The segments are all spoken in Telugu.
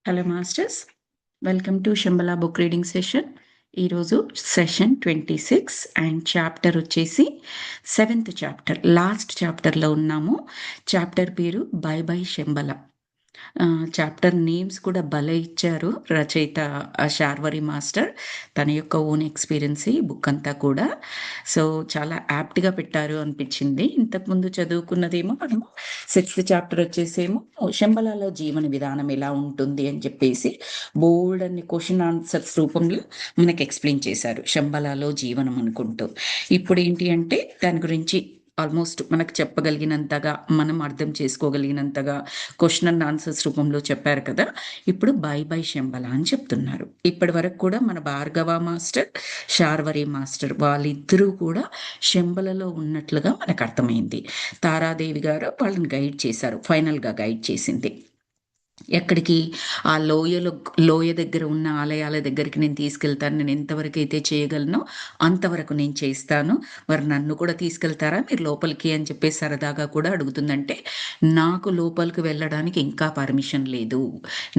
Hello masters, welcome to Shambala book reading session. ఈరోజు సెషన్ 26 అండ్ చాప్టర్ వచ్చేసి 7th చాప్టర్, లాస్ట్ చాప్టర్లో ఉన్నాము. చాప్టర్ పేరు by by Shambhala. Chapter names కూడా భలే ఇచ్చారు రచయిత శార్వరి మాస్టర్. తన యొక్క ఓన్ ఎక్స్పీరియన్స్ ఈ బుక్ అంతా కూడా. సో చాలా యాప్ట్గా పెట్టారు అనిపించింది. ఇంతకుముందు చదువుకున్నదేమో మనము 6th చాప్టర్ వచ్చేసేమో శంబలాలో జీవన విధానం ఎలా ఉంటుంది అని చెప్పేసి బోల్డ్ అన్ని క్వశ్చన్ ఆన్సర్స్ రూపంలో మనకి ఎక్స్ప్లెయిన్ చేశారు శంబలాలో జీవనం అనుకుంటూ. ఇప్పుడు ఏంటి అంటే దాని గురించి ఆల్మోస్ట్ మనకు చెప్పగలిగినంతగా, మనం అర్థం చేసుకోగలిగినంతగా క్వశ్చన్ అండ్ ఆన్సర్స్ రూపంలో చెప్పారు కదా. ఇప్పుడు బై బై శంబల అని చెప్తున్నారు. ఇప్పటి వరకు కూడా మన భార్గవ మాస్టర్, శార్వరి మాస్టర్ వాళ్ళిద్దరూ కూడా శంబలలో ఉన్నట్లుగా మనకు అర్థమైంది. తారాదేవి గారు వాళ్ళని గైడ్ చేశారు, ఫైనల్గా గైడ్ చేసింది ఎక్కడికి, ఆ లోయ దగ్గర ఉన్న ఆలయాల దగ్గరికి నేను తీసుకెళ్తాను. నేను ఎంతవరకు అయితే చేయగలనో అంతవరకు నేను చేస్తాను. మరి నన్ను కూడా తీసుకెళ్తారా మీరు లోపలికి అని చెప్పి సరదాగా కూడా అడుగుతుందంటే, నాకు లోపలికి వెళ్ళడానికి ఇంకా పర్మిషన్ లేదు,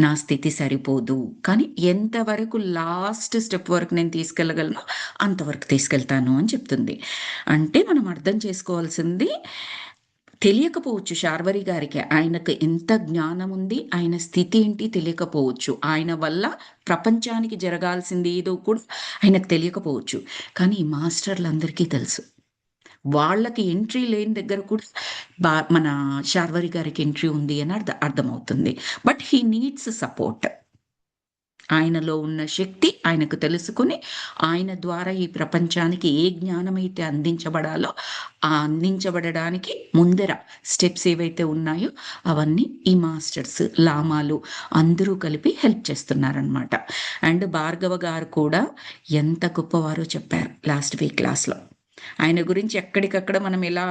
నా స్థితి సరిపోదు, కానీ ఎంతవరకు లాస్ట్ స్టెప్ వరకు నేను తీసుకెళ్ళగలను అంతవరకు తీసుకెళ్తాను అని చెప్తుంది. అంటే మనం అర్థం చేసుకోవాల్సింది, తెలియకపోవచ్చు శార్వరి గారికి ఆయనకు ఎంత జ్ఞానం ఉంది, ఆయన స్థితి ఏంటి తెలియకపోవచ్చు, ఆయన వల్ల ప్రపంచానికి జరగాల్సింది ఏదో కూడా ఆయనకు తెలియకపోవచ్చు. కానీ ఈ మాస్టర్లందరికీ తెలుసు. వాళ్ళకి ఎంట్రీ లేని దగ్గర కూడా మన శార్వరి గారికి ఎంట్రీ ఉంది అని అర్థమవుతుంది. But he needs support. ఆయనలో ఉన్న శక్తి ఆయనకు తెలుసుకుని, ఆయన ద్వారా ఈ ప్రపంచానికి ఏ జ్ఞానమైతే అందించబడాలో ఆ అందించబడడానికి ముందర స్టెప్స్ ఏవైతే ఉన్నాయో అవన్నీ ఈ మాస్టర్స్, లామాలు అందరూ కలిపి హెల్ప్ చేస్తున్నారనమాట. అండ్ భార్గవ గారు కూడా ఎంత గొప్పవారో చెప్పారు లాస్ట్ వీక్ క్లాస్లో. ఆయన గురించి ఎక్కడికక్కడ మనం ఎలా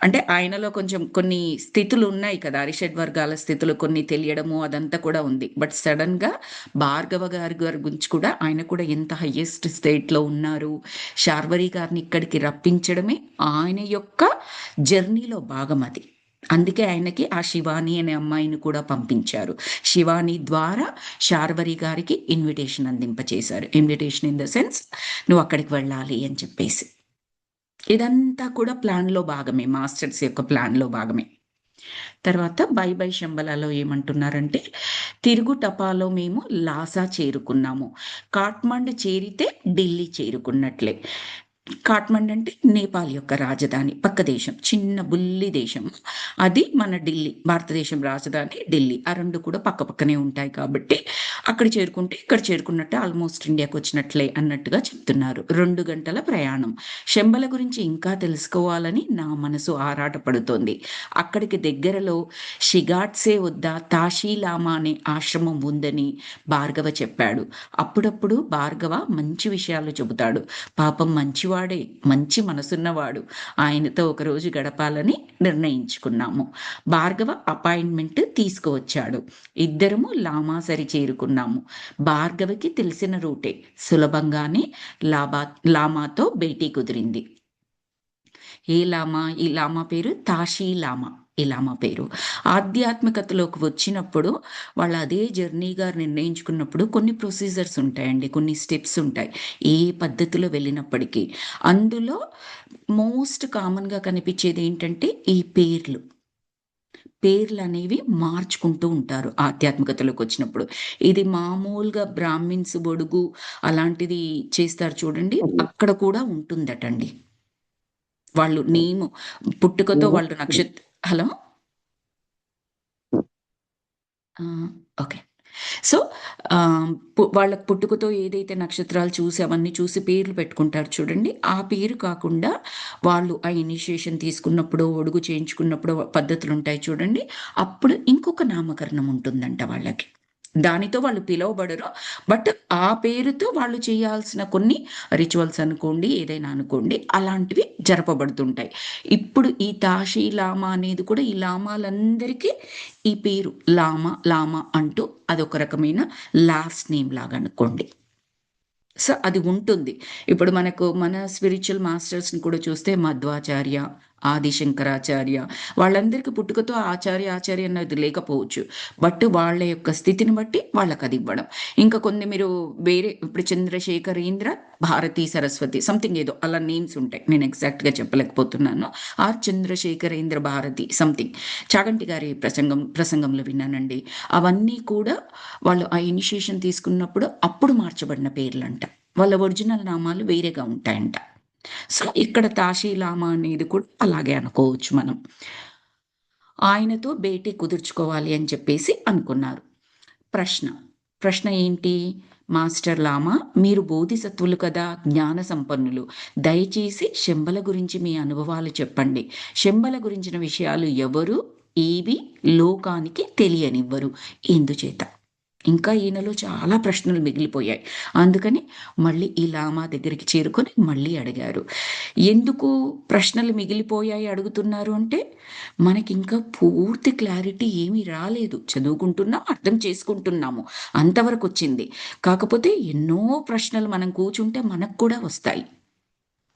అంటే, ఆయనలో కొంచెం కొన్ని స్థితులు ఉన్నాయి కదా, అరిషడ్ వర్గాల స్థితులు కొన్ని తెలియడము అదంతా కూడా ఉంది. బట్ సడన్గా భార్గవ గారి గురించి కూడా, ఆయన కూడా ఎంత హయ్యెస్ట్ స్టేట్లో ఉన్నారు, శార్వరి గారిని ఇక్కడికి రప్పించడమే ఆయన యొక్క జర్నీలో భాగం అది. అందుకే ఆయనకి ఆ శివాని అనే అమ్మాయిని కూడా పంపించారు. శివాని ద్వారా శార్వరి గారికి ఇన్విటేషన్ అందింపచేశారు. ఇన్విటేషన్ ఇన్ ద సెన్స్, నువ్వు అక్కడికి వెళ్ళాలి అని చెప్పేసి. ఇదంతా కూడా ప్లాన్లో భాగమే, మాస్టర్స్ యొక్క ప్లాన్లో భాగమే. తర్వాత బై బై శంబలలో ఏమంటున్నారంటే, తిరుగు టపాలో మేము లాసా చేరుకున్నాము, కాట్మండు చేరితే ఢిల్లీ చేరుకున్నట్లే. కాట్మండ్ అంటే నేపాల్ యొక్క రాజధాని, పక్క దేశం, చిన్న బుల్లి దేశం. అది మన ఢిల్లీ, భారతదేశం రాజధాని ఢిల్లీ. ఆ రెండు కూడా పక్క పక్కనే ఉంటాయి కాబట్టి అక్కడ చేరుకుంటే ఇక్కడ చేరుకున్నట్టే, ఆల్మోస్ట్ ఇండియాకి వచ్చినట్లే అన్నట్టుగా చెప్తున్నారు. 2 గంటల ప్రయాణం. శంబల గురించి ఇంకా తెలుసుకోవాలని నా మనసు ఆరాటపడుతోంది. అక్కడికి దగ్గరలో షిగాట్సే వద్ద తాషీలామా అనే ఆశ్రమం ఉందని భార్గవ చెప్పాడు. అప్పుడప్పుడు భార్గవ మంచి విషయాలు చెబుతాడు. పాపం మంచివాడే, మంచి మనసున్నవాడు. ఆయనతో ఒకరోజు గడపాలని నిర్ణయించుకున్నాము. భార్గవ అపాయింట్మెంట్ తీసుకువచ్చాడు. ఇద్దరము లామాసరి చేరుకున్నాము. భార్గవకి తెలిసిన రూటే, సులభంగానే లామాతో భేటీ కుదిరింది. ఏ లామా? ఈ లామా పేరు తాషీ లామా. ఈ లామా పేరు ఆధ్యాత్మికతలోకి వచ్చినప్పుడు, వాళ్ళు అదే జర్నీగా నిర్ణయించుకున్నప్పుడు కొన్ని ప్రొసీజర్స్ ఉంటాయండి, కొన్ని స్టెప్స్ ఉంటాయి ఏ పద్ధతిలో వెళ్ళినప్పటికీ. అందులో మోస్ట్ కామన్గా కనిపించేది ఏంటంటే ఈ పేర్లు అనేవి మార్చుకుంటూ ఉంటారు ఆధ్యాత్మికతలోకి వచ్చినప్పుడు. ఇది మామూలుగా బ్రాహ్మిన్స్ బొడుగు అలాంటిది చేస్తారు చూడండి, అక్కడ కూడా ఉంటుందటండి. వాళ్ళు నేము పుట్టుకతో వాళ్ళు హలో ఓకే. సో వాళ్ళకి పుట్టుకతో ఏదైతే నక్షత్రాలు చూసి అవన్నీ చూసి పేర్లు పెట్టుకుంటారు చూడండి, ఆ పేరు కాకుండా వాళ్ళు ఆ ఇనిషియేషన్ తీసుకున్నప్పుడు, ఒడుగు చేయించుకున్నప్పుడు పద్ధతులు ఉంటాయి చూడండి, అప్పుడు ఇంకొక నామకరణం ఉంటుందంట వాళ్ళకి. దానితో వాళ్ళు పిలువబడరు, బట్ ఆ పేరుతో వాళ్ళు చేయాల్సిన కొన్ని రిచువల్స్ అనుకోండి, ఏదైనా అనుకోండి, అలాంటివి జరపబడుతుంటాయి. ఇప్పుడు ఈ తాషీ లామా అనేది కూడా ఈ లామాలందరికీ ఈ పేరు లామా అంటూ అదొక రకమైన లాస్ట్ నేమ్ లాగా అనుకోండి. సో అది ఉంటుంది. ఇప్పుడు మనకు మన స్పిరిచువల్ మాస్టర్స్ని కూడా చూస్తే మధ్వాచార్య, ఆదిశంకరాచార్య, వాళ్ళందరికీ పుట్టుకతో ఆచార్య అన్నది లేకపోవచ్చు. బట్ వాళ్ళ యొక్క స్థితిని బట్టి వాళ్ళకది ఇవ్వడం. ఇంకా కొన్ని మీరు వేరే ఇప్పుడు చంద్రశేఖరేంద్ర భారతీ సరస్వతి సంథింగ్ ఏదో అలా నేమ్స్ ఉంటాయి. నేను ఎగ్జాక్ట్‌గా చెప్పలేకపోతున్నాను. R Chandrashekharendra Bharati something. చాగంటి గారి ప్రసంగంలో విన్నానండి. అవన్నీ కూడా వాళ్ళు ఆ ఇనిషియేషన్ తీసుకున్నప్పుడు అప్పుడు మార్చబడిన పేర్లంట. వాళ్ళ ఒరిజినల్ నామాలు వేరేగా ఉంటాయంట. సో, ఇక్కడ తాషీలామా అనేది కూడా అలాగే అనుకోవచ్చు మనం. ఆయనతో భేటీ కుదుర్చుకోవాలి అని చెప్పేసి అనుకున్నారు. ప్రశ్న. ప్రశ్న ఏంటి? మాస్టర్ లామా, మీరు బోధిసత్వులు కదా, జ్ఞాన సంపన్నులు. దయచేసి శంబల గురించి మీ అనుభవాలు చెప్పండి. శంబల గురించిన విషయాలు ఎవరు, ఏవి లోకానికి తెలియనివ్వరు. ఎందుచేత? ఇంకా ఈయనలో చాలా ప్రశ్నలు మిగిలిపోయాయి. అందుకని మళ్ళీ ఈ లామా దగ్గరికి చేరుకొని మళ్ళీ అడిగారు. ఎందుకు ప్రశ్నలు మిగిలిపోయాయి అడుగుతున్నారు అంటే, మనకింకా పూర్తి క్లారిటీ ఏమీ రాలేదు. చదువుకుంటున్నాం, అర్థం చేసుకుంటున్నాము. అంతవరకు వచ్చింది. కాకపోతే ఎన్నో ప్రశ్నలు మనం కూర్చుంటే మనకు కూడా వస్తాయి.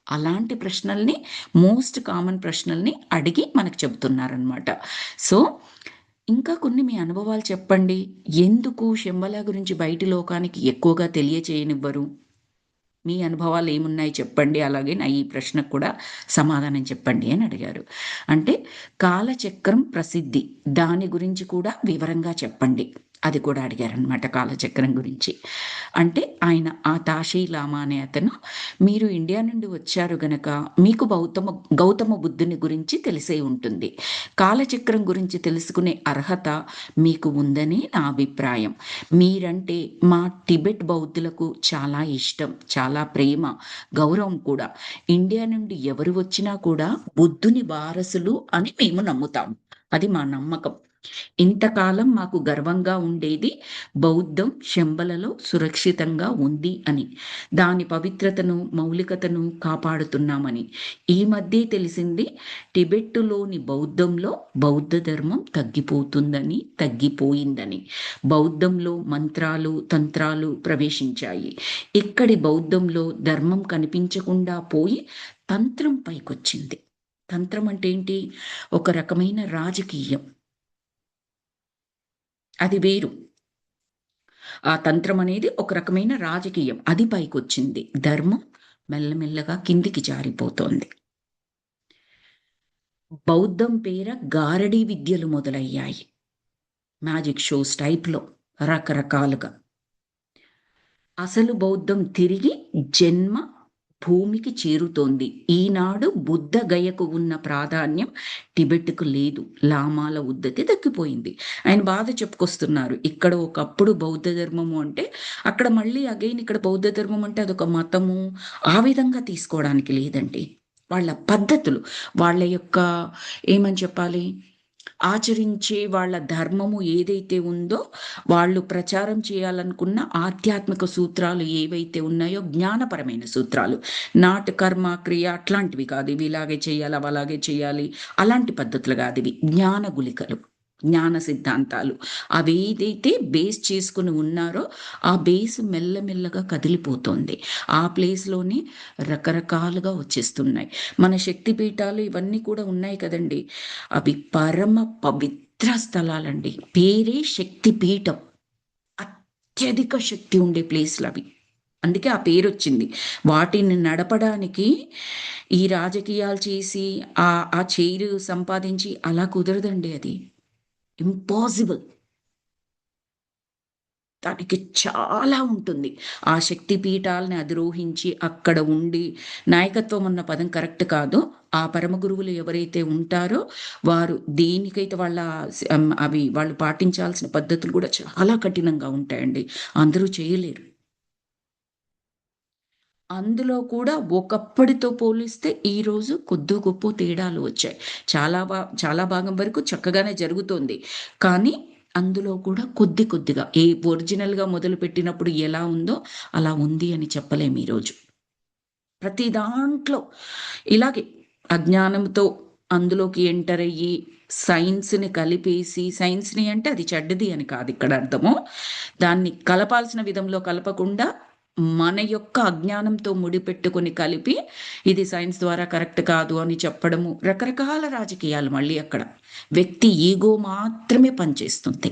అలాంటి ప్రశ్నల్ని, మోస్ట్ కామన్ ప్రశ్నల్ని అడిగి మనకు చెబుతున్నారనమాట. సో, ఇంకా కొన్ని మీ అనుభవాలు చెప్పండి. ఎందుకు శంబల గురించి బయటి లోకానికి ఎక్కువగా తెలియచేయనివ్వరు? మీ అనుభవాలు ఏమున్నాయి చెప్పండి. అలాగే నా ఈ ప్రశ్నకు కూడా సమాధానం చెప్పండి అని అడిగారు. అంటే కాలచక్రం ప్రసిద్ధి, దాని గురించి కూడా వివరంగా చెప్పండి. అది కూడా అడిగారనమాట కాలచక్రం గురించి. అంటే ఆయన ఆ తాషీ లామా అనే అతను, మీరు ఇండియా నుండి వచ్చారు గనక మీకు గౌతమ బుద్ధుని గురించి తెలిసే ఉంటుంది. కాలచక్రం గురించి తెలుసుకునే అర్హత మీకు ఉందని నా అభిప్రాయం. మీరంటే మా టిబెట్ బౌద్ధులకు చాలా ఇష్టం, చాలా ప్రేమ, గౌరవం కూడా. ఇండియా నుండి ఎవరు వచ్చినా కూడా బుద్ధుని వారసులు అని మేము నమ్ముతాం. అది మా నమ్మకం. ఇంతకాలం మాకు గర్వంగా ఉండేది బౌద్ధం శంబలలో సురక్షితంగా ఉంది అని. దాని పవిత్రతను, మౌలికతను కాపాడుతున్నామని. ఈ మధ్యే తెలిసింది టిబెట్టులోని బౌద్ధంలో బౌద్ధ ధర్మం తగ్గిపోయిందని. బౌద్ధంలో మంత్రాలు, తంత్రాలు ప్రవేశించాయి. ఇక్కడి బౌద్ధంలో ధర్మం కనిపించకుండా పోయి తంత్రం పైకొచ్చింది. తంత్రం అంటే ఏంటి? ఒక రకమైన రాజకీయం. అది వేరు. ఆ తంత్రం అనేది ఒక రకమైన రాజకీయం. అది పైకొచ్చింది. ధర్మం మెల్లమెల్లగా కిందికి జారిపోతోంది. బౌద్ధం పేర గారడీ విద్యలు మొదలయ్యాయి. మ్యాజిక్ షోస్ టైప్‌లో రకరకాలుగా. అసలు బౌద్ధం తిరిగి జన్మ భూమికి చేరుతోంది. ఈనాడు బుద్ధ గయకు ఉన్న ప్రాధాన్యం టిబెట్‌కు లేదు. లామాల ఉద్ధతి తగ్గిపోయింది. ఆయన బాధ చెప్పుకొస్తున్నారు. ఇక్కడ ఒకప్పుడు బౌద్ధ ధర్మము అంటే, అక్కడ మళ్ళీ అగైన్ ఇక్కడ బౌద్ధ ధర్మం అంటే అదొక మతము, ఆ విధంగా తీసుకోవడానికి లేదండి. వాళ్ళ పద్ధతులు, వాళ్ళ యొక్క ఏమని చెప్పాలి? ఆచరించే వాళ్ళ ధర్మము ఏదైతే ఉందో, వాళ్ళు ప్రచారం చేయాలనుకున్న ఆధ్యాత్మిక సూత్రాలు ఏవైతే ఉన్నాయో, జ్ఞానపరమైన సూత్రాలు. నాట్ కర్మ, క్రియ అట్లాంటివి కాదు. ఇవి ఇలాగే చేయాలి, అవి అలాగే చేయాలి, అలాంటి పద్ధతులు కాదివి. జ్ఞాన గుళికలు, జ్ఞాన సిద్ధాంతాలు. అవేదైతే బేస్ చేసుకుని ఉన్నారో, ఆ బేస్ మెల్లమెల్లగా కదిలిపోతోంది. ఆ ప్లేస్‌లోనే రకరకాలుగా వచ్చేస్తున్నాయి. మన శక్తి పీఠాలు ఇవన్నీ కూడా ఉన్నాయి కదండీ! అవి పరమ పవిత్ర స్థలాలండి. పేరే శక్తి పీఠం. అత్యధిక శక్తి ఉండే ప్లేస్‌లవి. అందుకే ఆ పేరొచ్చింది. వాటిని నడపడానికి ఈ రాజకీయాలు చేసి ఆ చైర్ సంపాదించి అలా కుదరదండి అది. ఇంపాసిబుల్. దానికి చాలా ఉంటుంది. ఆ శక్తి పీఠాలని అధిరోహించి అక్కడ ఉండి, నాయకత్వం అన్న పదం కరెక్ట్ కాదు. ఆ పరమ గురువులు ఎవరైతే ఉంటారో వారు దేనికైతే అవి వాళ్ళు పాటించాల్సిన పద్ధతులు కూడా చాలా కఠినంగా ఉంటాయండి. అందరూ చేయలేరు. అందులో కూడా ఒకప్పటితో పోలిస్తే ఈరోజు కొద్దో గొప్పో తేడాలు వచ్చాయి. చాలా భాగం వరకు చక్కగానే జరుగుతోంది. కానీ అందులో కూడా కొద్ది కొద్దిగా ఒరిజినల్‌గా మొదలుపెట్టినప్పుడు ఎలా ఉందో అలా ఉంది అని చెప్పలేము ఈరోజు. ప్రతి దాంట్లో ఇలాగే అజ్ఞానంతో అందులోకి ఎంటర్ అయ్యి సైన్స్‌ని కలిపేసి, సైన్స్‌ని అంటే అది చెడ్డది అని కాదు ఇక్కడ అర్థము. దాన్ని కలపాల్సిన విధంలో కలపకుండా మన యొక్క అజ్ఞానంతో ముడిపెట్టుకొని కలిపి ఇది సైన్స్ ద్వారా కరెక్ట్ కాదు అని చెప్పడము, రకరకాల రాజకీయాలు మళ్ళీ అక్కడ. వ్యక్తి ఈగో మాత్రమే పనిచేస్తుంది.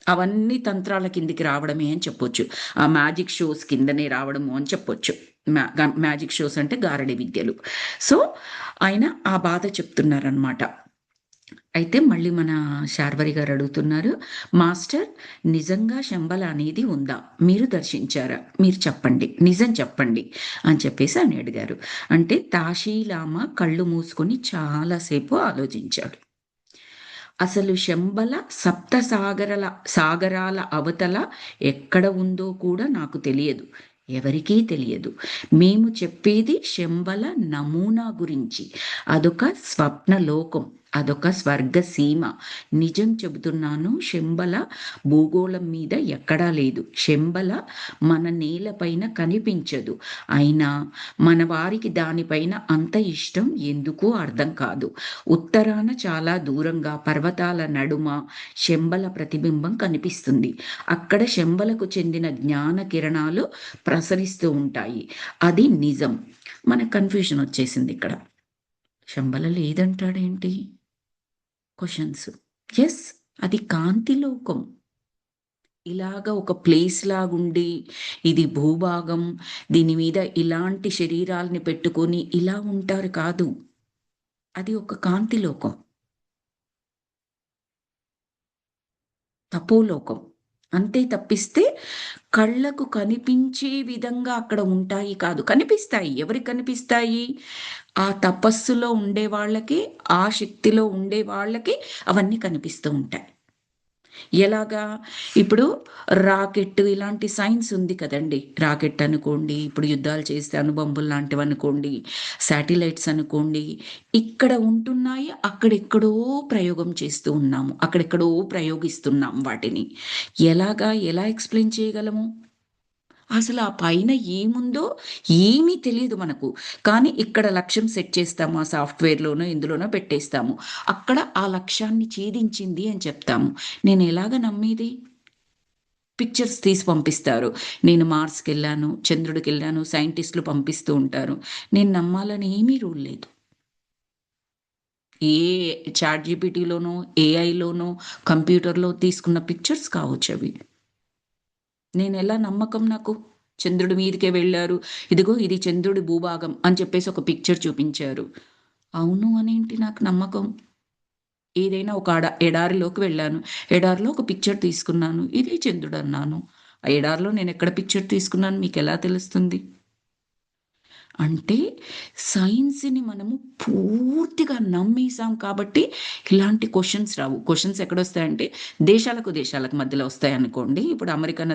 అవన్నీ తంత్రాల కిందికి రావడమే అని చెప్పొచ్చు. ఆ మ్యాజిక్ షోస్ కిందనే రావడము అని చెప్పొచ్చు. మ్యాజిక్ షోస్ అంటే గారడి విద్యలు. సో, ఆయన ఆ బాధ చెప్తున్నారనమాట. అయితే మళ్ళీ మన శార్వరి గారు అడుగుతున్నారు, మాస్టర్ నిజంగా శంబల అనేది ఉందా? మీరు దర్శించారా? మీరు చెప్పండి. నిజం చెప్పండి అని చెప్పేసి అని అడిగారు. అంటే తాషీలామా కళ్ళు మూసుకొని చాలాసేపు ఆలోచించాడు. అసలు శంబల సాగరాల అవతల ఎక్కడ ఉందో కూడా నాకు తెలియదు. ఎవరికీ తెలియదు. మేము చెప్పేది శంబల నమూనా గురించి. అదొక స్వప్నలోకం. అదొక స్వర్గసీమ. నిజం చెబుతున్నాను, శంబల భూగోళం మీద ఎక్కడా లేదు. శంబల మన నేలపైన కనిపించదు. అయినా మన వారికి దానిపైన అంత ఇష్టం ఎందుకో అర్థం కాదు. ఉత్తరాన చాలా దూరంగా పర్వతాల నడుమ శంబల ప్రతిబింబం కనిపిస్తుంది. అక్కడ శంబలకు చెందిన జ్ఞాన కిరణాలు ప్రసరిస్తూ ఉంటాయి. అది నిజం. మనకు కన్ఫ్యూజన్ వచ్చేసింది ఇక్కడ. శంబల లేదంటాడేంటి? క్వశ్చన్స్. ఎస్, అది కాంతిలోకం. ఇలాగ ఒక ప్లేస్ లాగుండి, ఇది భూభాగం, దీని మీద ఇలాంటి శరీరాల్ని పెట్టుకొని ఇలా ఉంటారు కాదు. అది ఒక కాంతిలోకం, తపోలోకం. అంతే తప్పిస్తే కళ్ళకు కనిపించే విధంగా అక్కడ ఉంటాయి కాదు. కనిపిస్తాయి. ఎవరికి కనిపిస్తాయి? ఆ తపస్సులో ఉండే వాళ్ళకి, ఆ శక్తిలో ఉండే వాళ్ళకి అవన్నీ కనిపిస్తూ ఉంటాయి. ఎలాగా? ఇప్పుడు రాకెట్ ఇలాంటి సైన్స్ ఉంది కదండి. రాకెట్ అనుకోండి, ఇప్పుడు యుద్ధాలు చేస్తే అణుబంబులు లాంటివి అనుకోండి, శాటిలైట్స్ అనుకోండి, ఇక్కడ ఉంటున్నాయి, అక్కడెక్కడో ప్రయోగం చేస్తూ ఉన్నాము, అక్కడెక్కడో ప్రయోగిస్తున్నాం వాటిని. ఎలా ఎక్స్ప్లెయిన్ చేయగలము? అసలు ఆ పైన ఏముందో ఏమీ తెలియదు మనకు. కానీ ఇక్కడ లక్ష్యం సెట్ చేస్తాము. ఆ సాఫ్ట్‌వేర్‌లోనో, ఇందులోనో పెట్టేస్తాము. అక్కడ ఆ లక్ష్యాన్ని ఛేదించింది అని చెప్తాము. నేను ఎలాగ నమ్మేది? పిక్చర్స్ తీసి పంపిస్తారు. నేను మార్స్‌కెళ్ళాను, చంద్రుడికెళ్ళాను, సైంటిస్టులు పంపిస్తూ ఉంటారు. నేను నమ్మాలని ఏమీ రూల్ లేదు. ఏ చాట్‌జీపీటీలోనో, ఏఐలోనో, కంప్యూటర్‌లో తీసుకున్న పిక్చర్స్ కావచ్చవి. నేనెలా నమ్మకం నాకు? చంద్రుడి మీదకే వెళ్లారు. ఇదిగో ఇది చంద్రుడి భూభాగం అని చెప్పేసి ఒక పిక్చర్ చూపించారు. అవును అనేంటి నాకు నమ్మకం? ఏదైనా ఒక ఎడారిలోకి వెళ్ళాను. ఎడారిలో ఒక పిక్చర్ తీసుకున్నాను. ఇదే చంద్రుడన్నాను. ఆ ఎడారిలో నేనెక్కడ పిక్చర్ తీసుకున్నాను మీకెలా తెలుస్తుంది? అంటే సైన్స్‌ని మనము పూర్తిగా నమ్మేసాం కాబట్టి ఇలాంటి క్వెషన్స్ రావు. క్వెషన్స్ ఎక్కడొస్తాయంటే దేశాలకు మధ్యలో వస్తాయనుకోండి. ఇప్పుడు అమెరికన్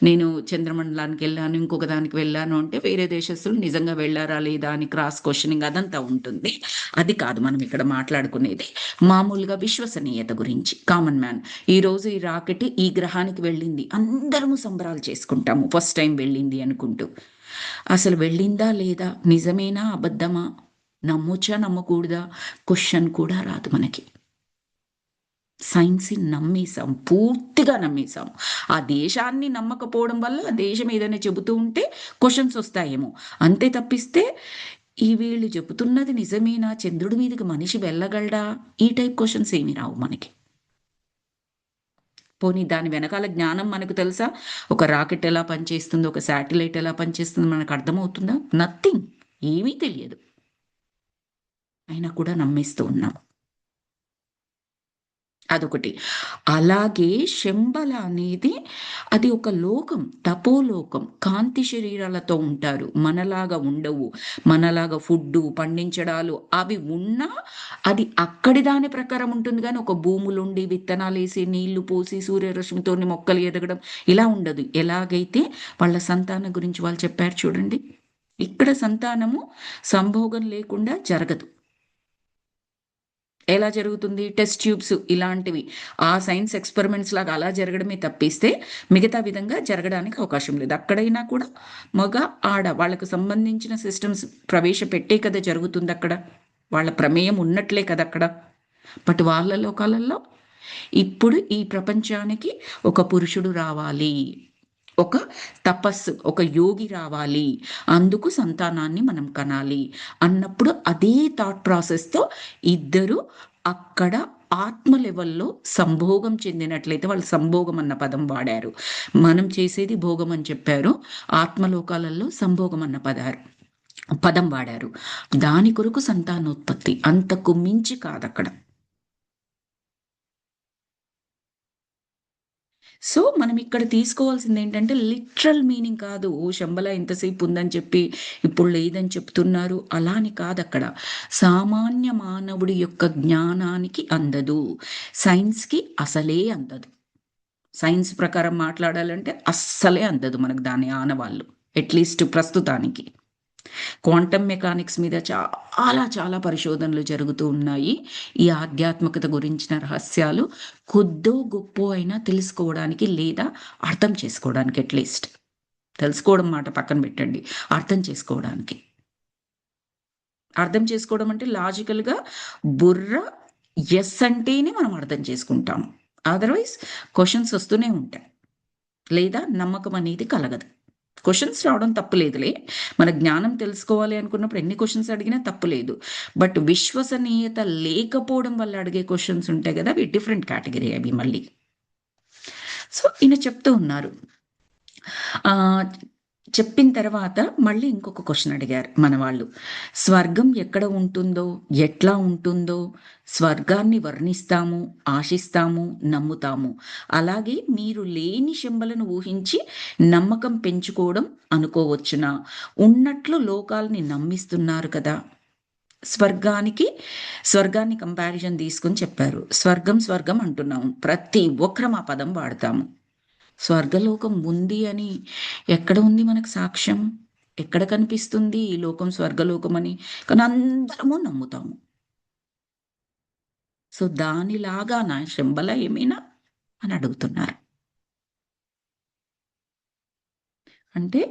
నేను చంద్రమండలానికెళ్ళాను, ఇంకొక దానికి వెళ్ళాను అంటే వేరే దేశస్తులు నిజంగా వెళ్లారా లేదా అని క్రాస్ క్వెషనింగ్ అదంతా ఉంటుంది. అది కాదు మనం ఇక్కడ మాట్లాడుకునేది. మామూలుగా విశ్వసనీయత గురించి. Common man. ఈరోజు ఈ రాకెట్ ఈ గ్రహానికి వెళ్ళింది. అందరము సంబరాలు చేసుకుంటాము ఫస్ట్ టైమ్ వెళ్ళింది అనుకుంటూ. అసలు వెళ్ళిందా లేదా? నిజమేనా? అబద్ధమా? నమ్మొచ్చా? నమ్మకూడదా? క్వెషన్ కూడా రాదు మనకి. సైన్స్‌ని నమ్మేసాం. పూర్తిగా నమ్మేసాం. ఆ దేశాన్ని నమ్మకపోవడం వల్ల ఆ దేశం ఏదైనా చెబుతూ ఉంటే క్వెషన్స్ వస్తాయేమో. అంతే తప్పిస్తే ఈ వీళ్ళు చెబుతున్నది నిజమేనా? చంద్రుడి మీదకి మనిషి వెళ్ళగలడా? ఈ టైప్ క్వెషన్స్ ఏమి రావు మనకి. పోనీ దాని వెనకాల జ్ఞానం మనకు తెలుసా? ఒక రాకెట్ ఎలా పనిచేస్తుందో, ఒక శాటిలైట్ ఎలా పనిచేస్తుందో మనకు అర్థమవుతుందా? నథింగ్. ఏమీ తెలియదు. అయినా కూడా నమ్మేస్తూ ఉన్నాం. అదొకటి. అలాగే శంబల అనేది అది ఒక లోకం, తపోలోకం. కాంతి శరీరాలతో ఉంటారు. మనలాగా ఉండవు. మనలాగా ఫుడ్డు, పండించడాలు అవి ఉన్నా అది అక్కడి దాని ప్రకారం ఉంటుంది గానీ, ఒక భూములుండి, విత్తనాలేసి, నీళ్లు పోసి, సూర్యరశ్మితోని మొక్కలు ఎదగడం ఇలా ఉండదు. ఎలాగైతే వాళ్ళ సంతానం గురించి వాళ్ళు చెప్పారు చూడండి. ఇక్కడ సంతానము సంభోగం లేకుండా జరగదు. ఎలా జరుగుతుంది? టెస్ట్ ట్యూబ్స్ ఇలాంటివి. ఆ సైన్స్ ఎక్స్‌పెరిమెంట్స్ లాగా అలా జరగడమే తప్పిస్తే, మిగతా విధంగా జరగడానికి అవకాశం లేదు. అక్కడైనా కూడా మగ, ఆడ వాళ్ళకు సంబంధించిన సిస్టమ్స్ ప్రవేశపెట్టే కదా జరుగుతుందక్కడ. వాళ్ళ ప్రమేయం ఉన్నట్లే కదక్కడ. బట్ వాళ్ళ లోకాలలో ఇప్పుడు ఈ ప్రపంచానికి ఒక పురుషుడు రావాలి. ఒక తపస్సు, ఒక యోగి రావాలి, అందుకు సంతానాన్ని మనం కనాలి అన్నప్పుడు అదే థాట్ ప్రాసెస్‌తో ఇద్దరు అక్కడ ఆత్మ లెవెల్‌లో సంభోగం చెందినట్లయితే వాళ్ళు సంభోగం అన్న పదం వాడారు. మనం చేసేది భోగం అని చెప్పారు. ఆత్మలోకాలలో సంభోగం అన్న పదం వాడారు. దాని కొరకు సంతానోత్పత్తి. అంతకు మించి కాదక్కడ. సో, మనం ఇక్కడ తీసుకోవాల్సిందేంటంటే, లిటరల్ మీనింగ్ కాదు. ఓ శంబల ఇంతసేపు ఉందని చెప్పి, ఇప్పుడు లేదని చెప్తున్నారు. అలా అని కాదక్కడ. సామాన్య మానవుడి యొక్క జ్ఞానానికి అందదు. సైన్స్‌కి అసలే అందదు. సైన్స్ ప్రకారం మాట్లాడాలంటే అస్సలే అందదు మనకు దాని ఆనవాళ్ళు. అట్‌లీస్ట్ ప్రస్తుతానికి. క్వాంటమ్ మెకానిక్స్ మీద చాలా చాలా పరిశోధనలు జరుగుతూ ఉన్నాయి. ఈ ఆధ్యాత్మికత గురించిన రహస్యాలు కొద్దో గొప్పో అయినా తెలుసుకోవడానికి లేదా అర్థం చేసుకోవడానికి అట్‌లీస్ట్. తెలుసుకోవడం మాట పక్కన పెట్టండి. అర్థం చేసుకోవడానికి. అర్థం చేసుకోవడం అంటే లాజికల్‌గా బుర్ర యెస్ అంటేనే మనం అర్థం చేసుకుంటాం. అదర్‌వైస్ క్వెషన్స్ వస్తూనే ఉంటాయి. లేదా నమ్మకం అనేది కలగదు. క్వెషన్స్ రావడం తప్పు లేదులే. మన జ్ఞానం తెలుసుకోవాలి అనుకున్నప్పుడు ఎన్ని క్వెషన్స్ అడిగినా తప్పు లేదు. బట్ విశ్వసనీయత లేకపోవడం వల్ల అడిగే క్వెషన్స్ ఉంటాయి గదా! అవి డిఫరెంట్ కేటగరీ అవి మళ్ళీ. సో, ఈయన చెప్తూ ఉన్నారు. ఆహ్, చెప్పిన తర్వాత మళ్ళీ ఇంకొక క్వెషన్ అడిగారు మన వాళ్ళు. స్వర్గం ఎక్కడ ఉంటుందో, ఎట్లా ఉంటుందో, స్వర్గాన్ని వర్ణిస్తాము, ఆశిస్తాము, నమ్ముతాము. అలాగే మీరు లేని శంబలను ఊహించి నమ్మకం పెంచుకోవడం అనుకోవచ్చునా? ఉన్నట్లు లోకాల్ని నమ్మిస్తున్నారు కదా! స్వర్గానికి స్వర్గాన్ని కంపారిజన్ తీసుకొని చెప్పారు. స్వర్గం, స్వర్గం అంటున్నాము. ప్రతి ఒక్కరం ఆ పదం వాడతాము. స్వర్గలోకం ఉంది అని ఎక్కడ ఉంది మనకు సాక్ష్యం? ఎక్కడ కనిపిస్తుంది ఈ లోకం స్వర్గలోకమని? కానీ అందరము నమ్ముతాము. సో, దానిలాగానా శంబల ఏమైనా అని అడుగుతున్నారు. అంటే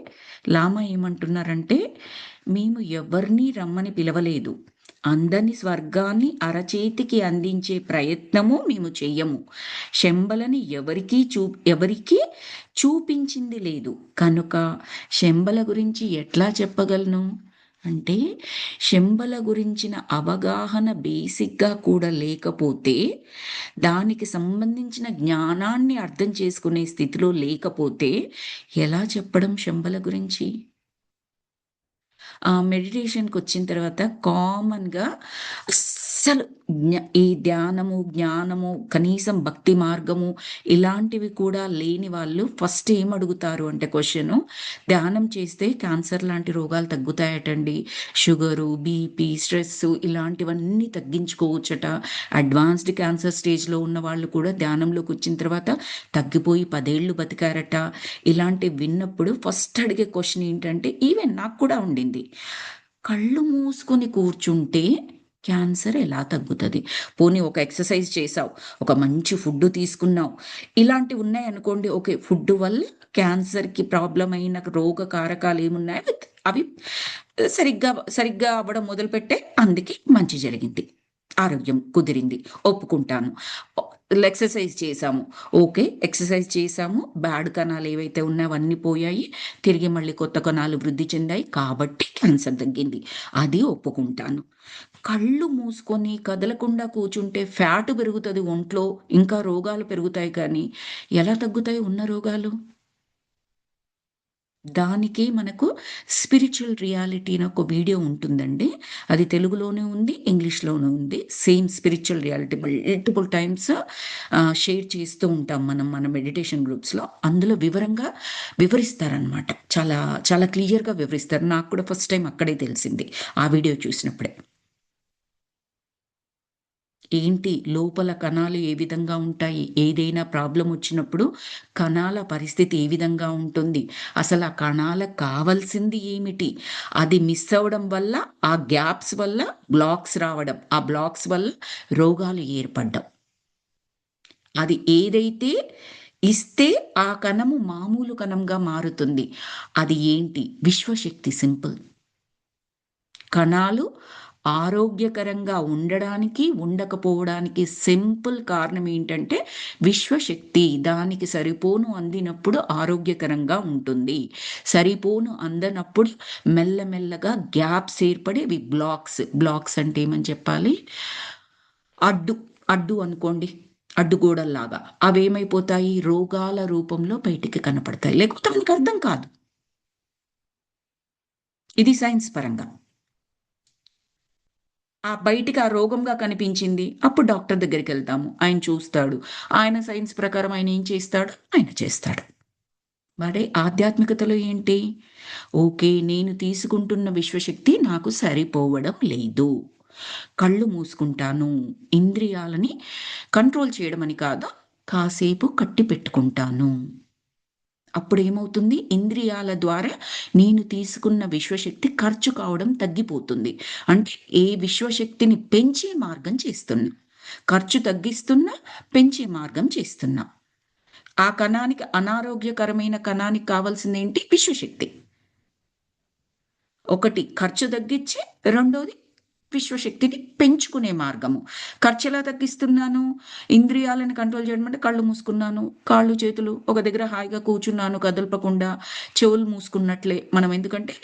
లామ ఏమంటున్నారంటే, మేము ఎవరిని రమ్మని పిలవలేదు. అందని స్వర్గాన్ని అరచేతికి అందించే ప్రయత్నము మేము చెయ్యము. శంబలని ఎవరికీ చూపించింది లేదు. కనుక శంబల గురించి ఎట్లా చెప్పగలను? అంటే శంబల గురించిన అవగాహన బేసిక్‌గా కూడా లేకపోతే, దానికి సంబంధించిన జ్ఞానాన్ని అర్థం చేసుకునే స్థితిలో లేకపోతే, ఎలా చెప్పడం శంబల గురించి? మెడిటేషన్‌కొచ్చిన తర్వాత కామన్‌గా అస్సలు ఈ ధ్యానము, జ్ఞానము, కనీసం భక్తి మార్గము ఇలాంటివి కూడా లేని వాళ్ళు ఫస్ట్ ఏమడుగుతారు అంటే క్వెషను, ధ్యానం చేస్తే క్యాన్సర్ లాంటి రోగాలు తగ్గుతాయటండి. షుగరు, బీపీ, స్ట్రెస్సు ఇలాంటివన్నీ తగ్గించుకోవచ్చట. అడ్వాన్స్‌డ్ క్యాన్సర్ స్టేజ్‌లో ఉన్న వాళ్ళు కూడా ధ్యానంలోకొచ్చిన తర్వాత తగ్గిపోయి 10 ఏళ్ళు బతికారట. ఇలాంటివి విన్నప్పుడు ఫస్ట్ అడిగే క్వెషన్ ఏంటంటే ఈవెన్ నాకు కూడా ఉండింది. కళ్ళు మూసుకొని కూర్చుంటే క్యాన్సర్ ఎలా తగ్గుతది? పోనీ ఒక ఎక్సర్‌సైజ్ చేశావు, ఒక మంచి ఫుడ్ తీసుకున్నావు. ఇలాంటివి ఉన్నాయనుకోండి ఓకే. ఫుడ్ వల్ల క్యాన్సర్‌కి ప్రాబ్లమ్ అయిన రోగ కారకాలు ఏమున్నాయో అవి సరిగ్గా సరిగ్గా అవ్వడం మొదలుపెట్టే అందుకే మంచి జరిగింది. ఆరోగ్యం కుదిరింది. ఒప్పుకుంటాను. ఒ ఎక్సర్‌సైజ్ చేశాము. ఓకే. ఎక్సర్‌సైజ్ చేశాము. బ్యాడ్ కణాలు ఏవైతే ఉన్నాయో అవన్నీ పోయాయి. తిరిగి మళ్ళీ కొత్త కణాలు వృద్ధి చెందాయి. కాబట్టి క్యాన్సర్ తగ్గింది. అది ఒప్పుకుంటాను. కళ్ళు మూసుకొని కదలకుండా కూర్చుంటే ఫ్యాట్ పెరుగుతది ఒంట్లో. ఇంకా రోగాలు పెరుగుతాయి కానీ, ఎలా తగ్గుతాయి ఉన్న రోగాలు? దానికి మనకు స్పిరిచ్యువల్ రియాలిటీ అని ఒక వీడియో ఉంటుందండి. అది తెలుగులోనే ఉంది, ఇంగ్లీష్‌లోనూ ఉంది. Same spiritual reality multiple times share చేస్తూ ఉంటాం మనం మన మెడిటేషన్ గ్రూప్స్‌లో. అందులో వివరిస్తారనమాట. చాలా చాలా క్లియర్‌గా వివరిస్తారు. నాకు కూడా ఫస్ట్ టైమ్ అక్కడే తెలిసింది. ఆ వీడియో చూసినప్పుడే. ఏంటి లోపల కణాలు ఏ విధంగా ఉంటాయి? ఏదైనా ప్రాబ్లమ్ వచ్చినప్పుడు కణాల పరిస్థితి ఏ విధంగా ఉంటుంది? అసలు ఆ కణాలకు కావాల్సింది ఏమిటి? అది మిస్ అవ్వడం వల్ల, ఆ గ్యాప్స్ వల్ల బ్లాక్స్ రావడం. ఆ బ్లాక్స్ వల్ల రోగాలు ఏర్పడ్డం. అది ఏదైతే ఇస్తే ఆ కణము మామూలు కణంగా మారుతుంది. అది ఏంటి? విశ్వశక్తి సింపుల్. కణాలు ఆరోగ్యకరంగా ఉండడానికి, ఉండకపోవడానికి సింపుల్ కారణం ఏంటంటే విశ్వశక్తి. దానికి సరిపోను అందినప్పుడు ఆరోగ్యకరంగా ఉంటుంది. సరిపోను అందనప్పుడు మెల్లమెల్లగా గ్యాప్స్ ఏర్పడి అవి బ్లాక్స్. బ్లాక్స్ అంటే ఏమని చెప్పాలి? అడ్డు, అడ్డు అనుకోండి. అడ్డుగోడల్లాగా. అవేమైపోతాయి? రోగాల రూపంలో బయటికి కనపడతాయి. లేకపోతే మనకర్థం కాదు. ఇది సైన్స్ పరంగా. బయటికి ఆ రోగంగా కనిపించింది. అప్పుడు డాక్టర్ దగ్గరికెళ్తాము. ఆయన చూస్తాడు. ఆయన సైన్స్ ప్రకారం ఆయన ఏం చేస్తాడు? ఆయన చేస్తాడు. మరి ఆధ్యాత్మికతలో ఏంటి? ఓకే. నేను తీసుకుంటున్న విశ్వశక్తి నాకు సరిపోవడం లేదు. కళ్ళు మూసుకుంటాను. ఇంద్రియాలని కంట్రోల్ చేయడమని కాదు, కాసేపు కట్టిపెట్టుకుంటాను. అప్పుడేమవుతుంది? ఇంద్రియాల ద్వారా నేను తీసుకున్న విశ్వశక్తి ఖర్చు కావడం తగ్గిపోతుంది. అంటే ఏ విశ్వశక్తిని పెంచే మార్గం చేస్తున్నా. ఖర్చు తగ్గిస్తున్నా, పెంచే మార్గం చేస్తున్నా. ఆ కణానికి అనారోగ్యకరమైన కణానికి కావాల్సిందేంటి? విశ్వశక్తి. ఒకటి ఖర్చు తగ్గించి, రెండోది విశ్వశక్తిని పెంచుకునే మార్గము. ఖర్చెలా తగ్గిస్తున్నాను? ఇంద్రియాలను కంట్రోల్ చేయడం అంటే కళ్ళు మూసుకున్నాను. కాళ్ళు, చేతులు ఒక దగ్గర హాయిగా కూర్చున్నాను కదలపకుండా. చెవులు మూసుకున్నట్లే. మనం ఎందుకంటే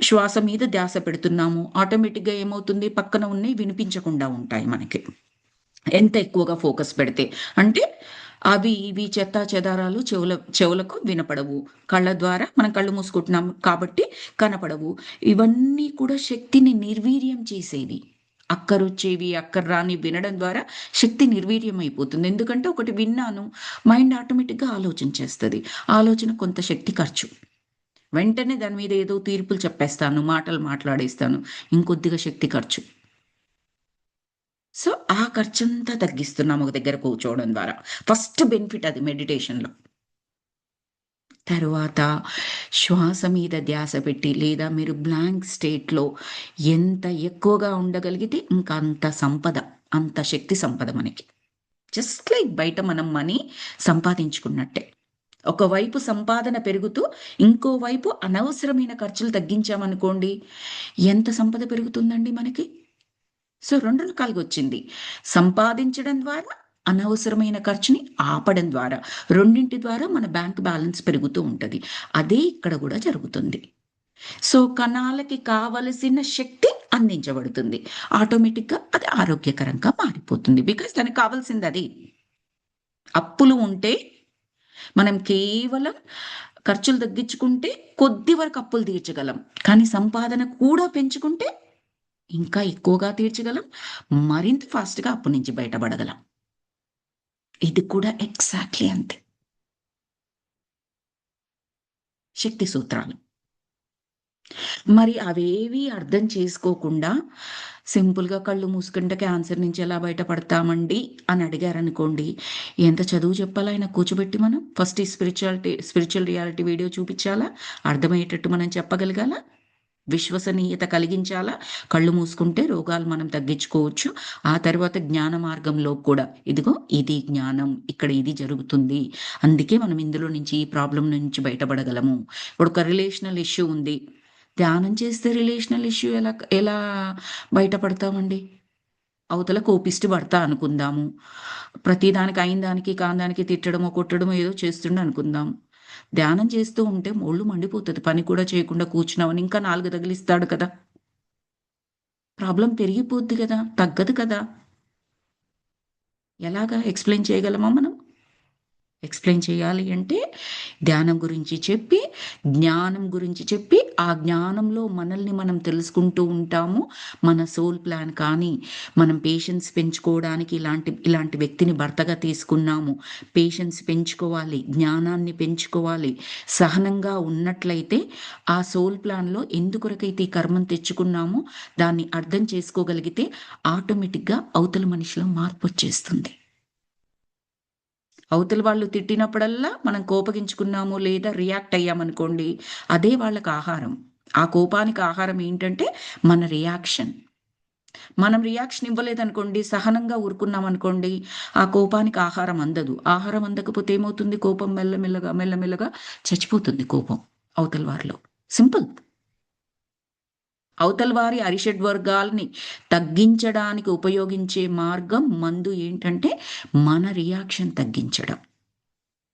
శ్వాస మీద ధ్యాస పెడుతున్నాము. ఆటోమేటిక్‌గా ఏమవుతుంది? పక్కన ఉన్నయి వినిపించకుండా ఉంటాయి మనకి. ఎంత ఎక్కువగా ఫోకస్ పెడితే. అంటే అవి ఇవి చెత్తా చెదారాలు చెవులకు వినపడవు. కళ్ళ ద్వారా మనం కళ్ళు మూసుకుంటున్నాం కాబట్టి కనపడవు. ఇవన్నీ కూడా శక్తిని నిర్వీర్యం చేసేవి. అక్కరొచ్చేవి, అక్కర రానివి వినడం ద్వారా శక్తి నిర్వీర్యం అయిపోతుంది. ఎందుకంటే ఒకటి విన్నాను, మైండ్ ఆటోమేటిక్‌గా ఆలోచించేస్తది. ఆలోచన కొంత శక్తి ఖర్చు. వెంటనే దాని మీద ఏదో తీర్పులు చెప్పేస్తాను, మాటలు మాట్లాడేస్తాను. ఇంకొద్దిగా శక్తి ఖర్చు. సో, ఆ ఖర్చంతా తగ్గిస్తున్నాం ఒక దగ్గర కూర్చోవడం ద్వారా. ఫస్ట్ బెనిఫిట్ అది మెడిటేషన్‌లో. తరువాత శ్వాస మీద ధ్యాస పెట్టి లేదా మీరు బ్లాంక్ స్టేట్‌లో ఎంత ఎక్కువగా ఉండగలిగితే ఇంకా అంత సంపద, అంత శక్తి సంపద మనకి. జస్ట్ లైక్ బయట మనం మనీ సంపాదించుకున్నట్టే. ఒకవైపు సంపాదన పెరుగుతూ, ఇంకోవైపు అనవసరమైన ఖర్చులు తగ్గించామనుకోండి, ఎంత సంపద పెరుగుతుందండి మనకి? సో, 2 రకాలుగొచ్చింది. సంపాదించడం ద్వారా, అనవసరమైన ఖర్చుని ఆపడం ద్వారా. రెండింటి ద్వారా మన బ్యాంక్ బ్యాలెన్స్ పెరుగుతూ ఉంటది. అదే ఇక్కడ గూడా జరుగుతుంది. సో, కణాలకి కావలసిన శక్తి అందించబడుతుంది. ఆటోమేటిక్‌గా అది ఆరోగ్యకరంగా మారిపోతుంది. బికాజ్ దానికి కావాల్సిందది. అప్పులు ఉంటే మనం కేవలం ఖర్చులు తగ్గించుకుంటే కొద్ది వరకు అప్పులు తీర్చగలం. కానీ సంపాదన కూడా పెంచుకుంటే ఇంకా ఎక్కువగా తీర్చగలం. మరింత ఫాస్ట్‌గా అప్పు నుంచి బయటపడగలం. ఇది కూడా ఎగ్జాక్ట్‌లీ అంతే. శక్తి సూత్రాలు. మరి అవేవి అర్థం చేసుకోకుండా సింపుల్‌గా కళ్ళు మూసుకుంటే క్యాన్సర్ నుంచి ఎలా బయటపడతామండి అని అడిగారనుకోండి, ఎంత చదువు చెప్పాలా ఆయనకు కూర్చోబెట్టి మనం? ఫస్ట్ ఈ స్పిరిచ్యువల్ రియాలిటీ వీడియో చూపిచ్చాలా? అర్థమయ్యేటట్టు మనం చెప్పగలగాలా? విశ్వసనీయత కలిగించాలా? కళ్ళు మూసుకుంటే రోగాలు మనం తగ్గించుకోవచ్చు. ఆ తర్వాత జ్ఞాన మార్గంలో కూడా ఇదిగో ఇది జ్ఞానం. ఇక్కడ ఇది జరుగుతుంది. అందుకే మనం ఇందులో నుంచి ఈ ప్రాబ్లమ్ నుంచి బయటపడగలము. ఇప్పుడు ఒక రిలేషనల్ ఇష్యూ ఉంది. ధ్యానం చేస్తే రిలేషనల్ ఇష్యూ ఎలా ఎలా బయటపడతామండి? అవతల కోపిష్టి భర్త అనుకుందాము. ప్రతిదానికి అయిన దానికి, కాని దానికి తిట్టడమో, కొట్టడమో ఏదో చేస్తుండు అనుకుందాం. ధ్యానం చేస్తూ ఉంటే ఒళ్ళు మండిపోతది. పని కూడా చేయకుండా కూర్చున్నామని ఇంకా 4 తగిలిస్తాడు కదా! ప్రాబ్లమ్ పెరిగిపోద్ది గదా! తగ్గదు కదా! ఎలాగా ఎక్స్‌ప్లెయిన్ చేయగలమా మనం? ఎక్స్‌ప్లెయిన్ చేయాలి అంటే ధ్యానం గురించి చెప్పి, జ్ఞానం గురించి చెప్పి, ఆ జ్ఞానంలో మనల్ని మనం తెలుసుకుంటూ ఉంటాము. మన సోల్ ప్లాన్ కానీ, మనం పేషెన్స్ పెంచుకోవడానికి ఇలాంటి వ్యక్తిని భర్తగా తీసుకున్నాము. పేషెన్స్ పెంచుకోవాలి, జ్ఞానాన్ని పెంచుకోవాలి. సహనంగా ఉన్నట్లయితే ఆ సోల్ ప్లాన్‌లో ఎందుకొరకైతే ఈ కర్మను తెచ్చుకున్నామో దాన్ని అర్థం చేసుకోగలిగితే ఆటోమేటిక్‌గా అవతల మనిషిలో మార్పొచ్చేస్తుంది. అవతల వాళ్ళు తిట్టినప్పుడల్లా మనం కోపగించుకున్నాము లేదా రియాక్ట్ అయ్యామనుకోండి, అదే వాళ్ళకి ఆహారం. ఆ కోపానికి ఆహారం ఏంటంటే మన రియాక్షన్. మనం రియాక్షన్ ఇవ్వలేదనుకోండి, సహనంగా ఊరుకున్నామనుకోండి, ఆ కోపానికి ఆహారం అందదు. ఆహారం అందకపోతే ఏమవుతుంది? కోపం మెల్లమెల్లగా చచ్చిపోతుంది కోపం అవతల వారిలో. సింపుల్. అవతల వారి అరిషడ్ వర్గాల్ని తగ్గించడానికి ఉపయోగించే మార్గం మందు ఏంటంటే మన రియాక్షన్ తగ్గించడం.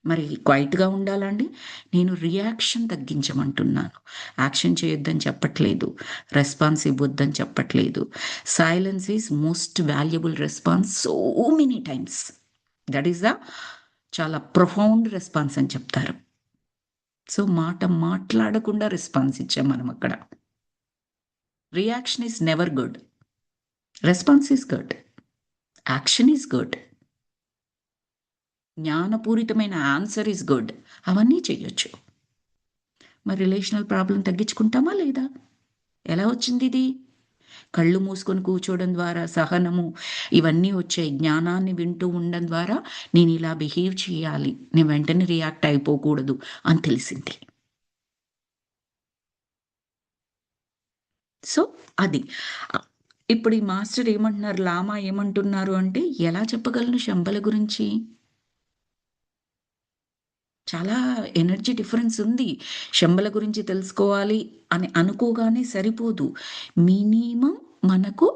మరి క్వైట్‌గా ఉండాలండి. నేను రియాక్షన్ తగ్గించమంటున్నాను. యాక్షన్ చేయొద్దని చెప్పట్లేదు. రెస్పాన్స్ ఇవ్వొద్దని చెప్పట్లేదు. Silence is most valuable response so many times. That is the చాలా ప్రొఫౌండ్ రెస్పాన్స్ అని చెప్తారు. సో, మాట మాట్లాడకుండా రెస్పాన్స్ ఇచ్చాం మనం అక్కడ. Reaction is never good. Response is good. Action is good. జ్ఞానపూరితమైన ఆన్సర్ ఈజ్ గుడ్. అవన్నీ చెయ్యొచ్చు. మరి రిలేషనల్ ప్రాబ్లం తగ్గించుకుంటామా లేదా? ఎలా వచ్చిందిది? కళ్ళు మూసుకొని కూర్చోవడం ద్వారా సహనము ఇవన్నీ వచ్చాయి. జ్ఞానాన్ని వింటూ ఉండడం ద్వారా నేను ఇలా బిహేవ్ చేయాలి. నేను వెంటనే రియాక్ట్ అయిపోకూడదు అని తెలిసింది. సో, అది. ఇప్పుడు ఈ మాస్టర్ ఏమంటున్నారు, లామా ఏమంటున్నారు అంటే, ఎలా చెప్పగలను శంబల గురించి? చాలా ఎనర్జీ డిఫరెన్స్ ఉంది. శంబల గురించి తెలుసుకోవాలి అని అనుకోగానే సరిపోదు. మినిమమ్ మనకు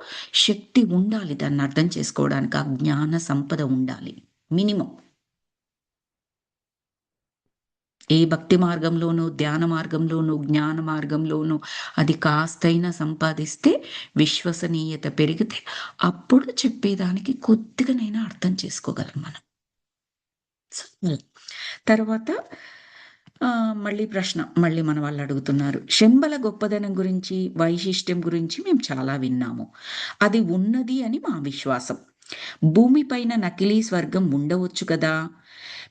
శక్తి ఉండాలి దాన్ని అర్థం చేసుకోవడానికి. ఆ జ్ఞాన సంపద ఉండాలి. మినిమమ్. ఏ భక్తి మార్గంలోనూ, ధ్యాన మార్గంలోనూ, జ్ఞాన మార్గంలోనూ అది కాస్తైనా సంపాదిస్తే, విశ్వసనీయత పెరిగితే, అప్పుడు చెప్పేదానికి కొద్దిగానైనా అర్థం చేసుకోగలం మనం. తర్వాత మళ్ళీ ప్రశ్న మళ్ళీ మన వాళ్ళు అడుగుతున్నారు. శంబల గొప్పదనం గురించి, వైశిష్ట్యం గురించి మేము చాలా విన్నాము. అది ఉన్నది అని మా విశ్వాసం. భూమిపైన నకిలీ స్వర్గం ఉండవచ్చు కదా!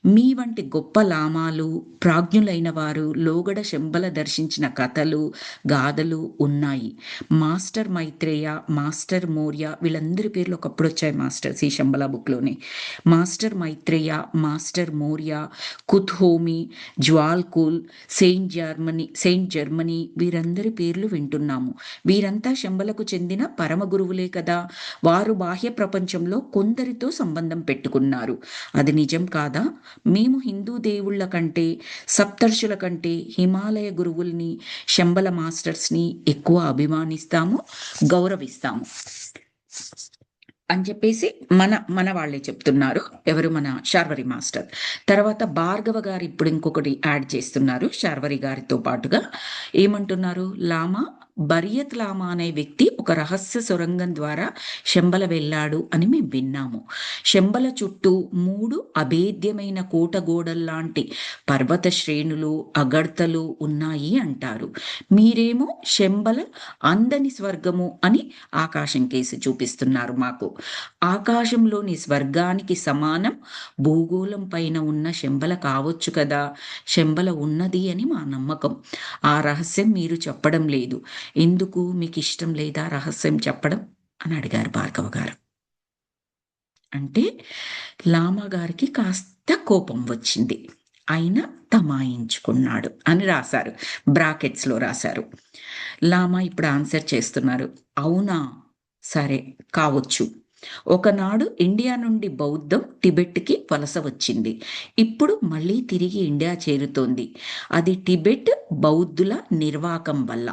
మీ వంటి గొప్ప లామాలు, ప్రాజ్ఞులైన వారు లోగడ శంబల దర్శించిన కథలు, గాథలు ఉన్నాయి. మాస్టర్ మైత్రేయ, మాస్టర్ మౌర్య వీళ్ళందరి పేర్లు ఒకప్పుడొచ్చాయి మాస్టర్స్ ఈ శంబల బుక్‌లోనే. Master Maitreya, master Morya, Kuthumi, Djwal Khul, Saint Germain వీరందరి పేర్లు వింటున్నాము. వీరంతా శంబలకు చెందిన పరమ గురువులే కదా! వారు బాహ్య ప్రపంచంలో కొందరితో సంబంధం పెట్టుకున్నారు. అది నిజం కాదా? మేము హిందూ దేవుళ్ళ కంటే, సప్తర్షుల కంటే హిమాలయ గురువుల్ని, శంబల మాస్టర్స్‌ని ఎక్కువ అభిమానిస్తాము, గౌరవిస్తాము. అని చెప్పేసి మన వాళ్ళే చెప్తున్నారు. ఎవరు? మన శార్వరి మాస్టర్. తర్వాత భార్గవ గారు ఇప్పుడు ఇంకొకటి యాడ్ చేస్తున్నారు శార్వరి గారితో పాటుగా. ఏమంటున్నారు? లామా బరియత్ లామా అనే వ్యక్తి ఒక రహస్య సొరంగం ద్వారా శంబల వెళ్ళాడు అని మేము విన్నాము. శంబల చుట్టూ 3 అభేద్యమైన కోటగోడల్లాంటి పర్వత శ్రేణులు, అగడ్తలు ఉన్నాయి అంటారు. మీరేమో శంబల అందని స్వర్గము అని ఆకాశం కేసి చూపిస్తున్నారు మాకు. ఆకాశంలోని స్వర్గానికి సమానం భూగోళం పైన ఉన్న శంబల కావచ్చు కదా! శంబల ఉన్నది అని మా నమ్మకం. ఆ రహస్యం మీరు చెప్పడం లేదు. ఎందుకు? మీకిష్టం లేదా రహస్యం చెప్పడం? అని అడిగారు భార్గవ గారు. అంటే లామా గారికి కాస్త కోపం వచ్చింది. ఆయన తమాయించుకున్నాడు అని రాశారు. బ్రాకెట్స్‌లో రాశారు. లామా ఇప్పుడు ఆన్సర్ చేస్తున్నారు. అవునా! సరే కావచ్చు. ఒకనాడు ఇండియా నుండి బౌద్ధం టిబెట్‌కి వలస వచ్చింది. ఇప్పుడు మళ్ళీ తిరిగి ఇండియా చేరుతోంది. అది టిబెట్ బౌద్ధుల నిర్వాకం వల్ల.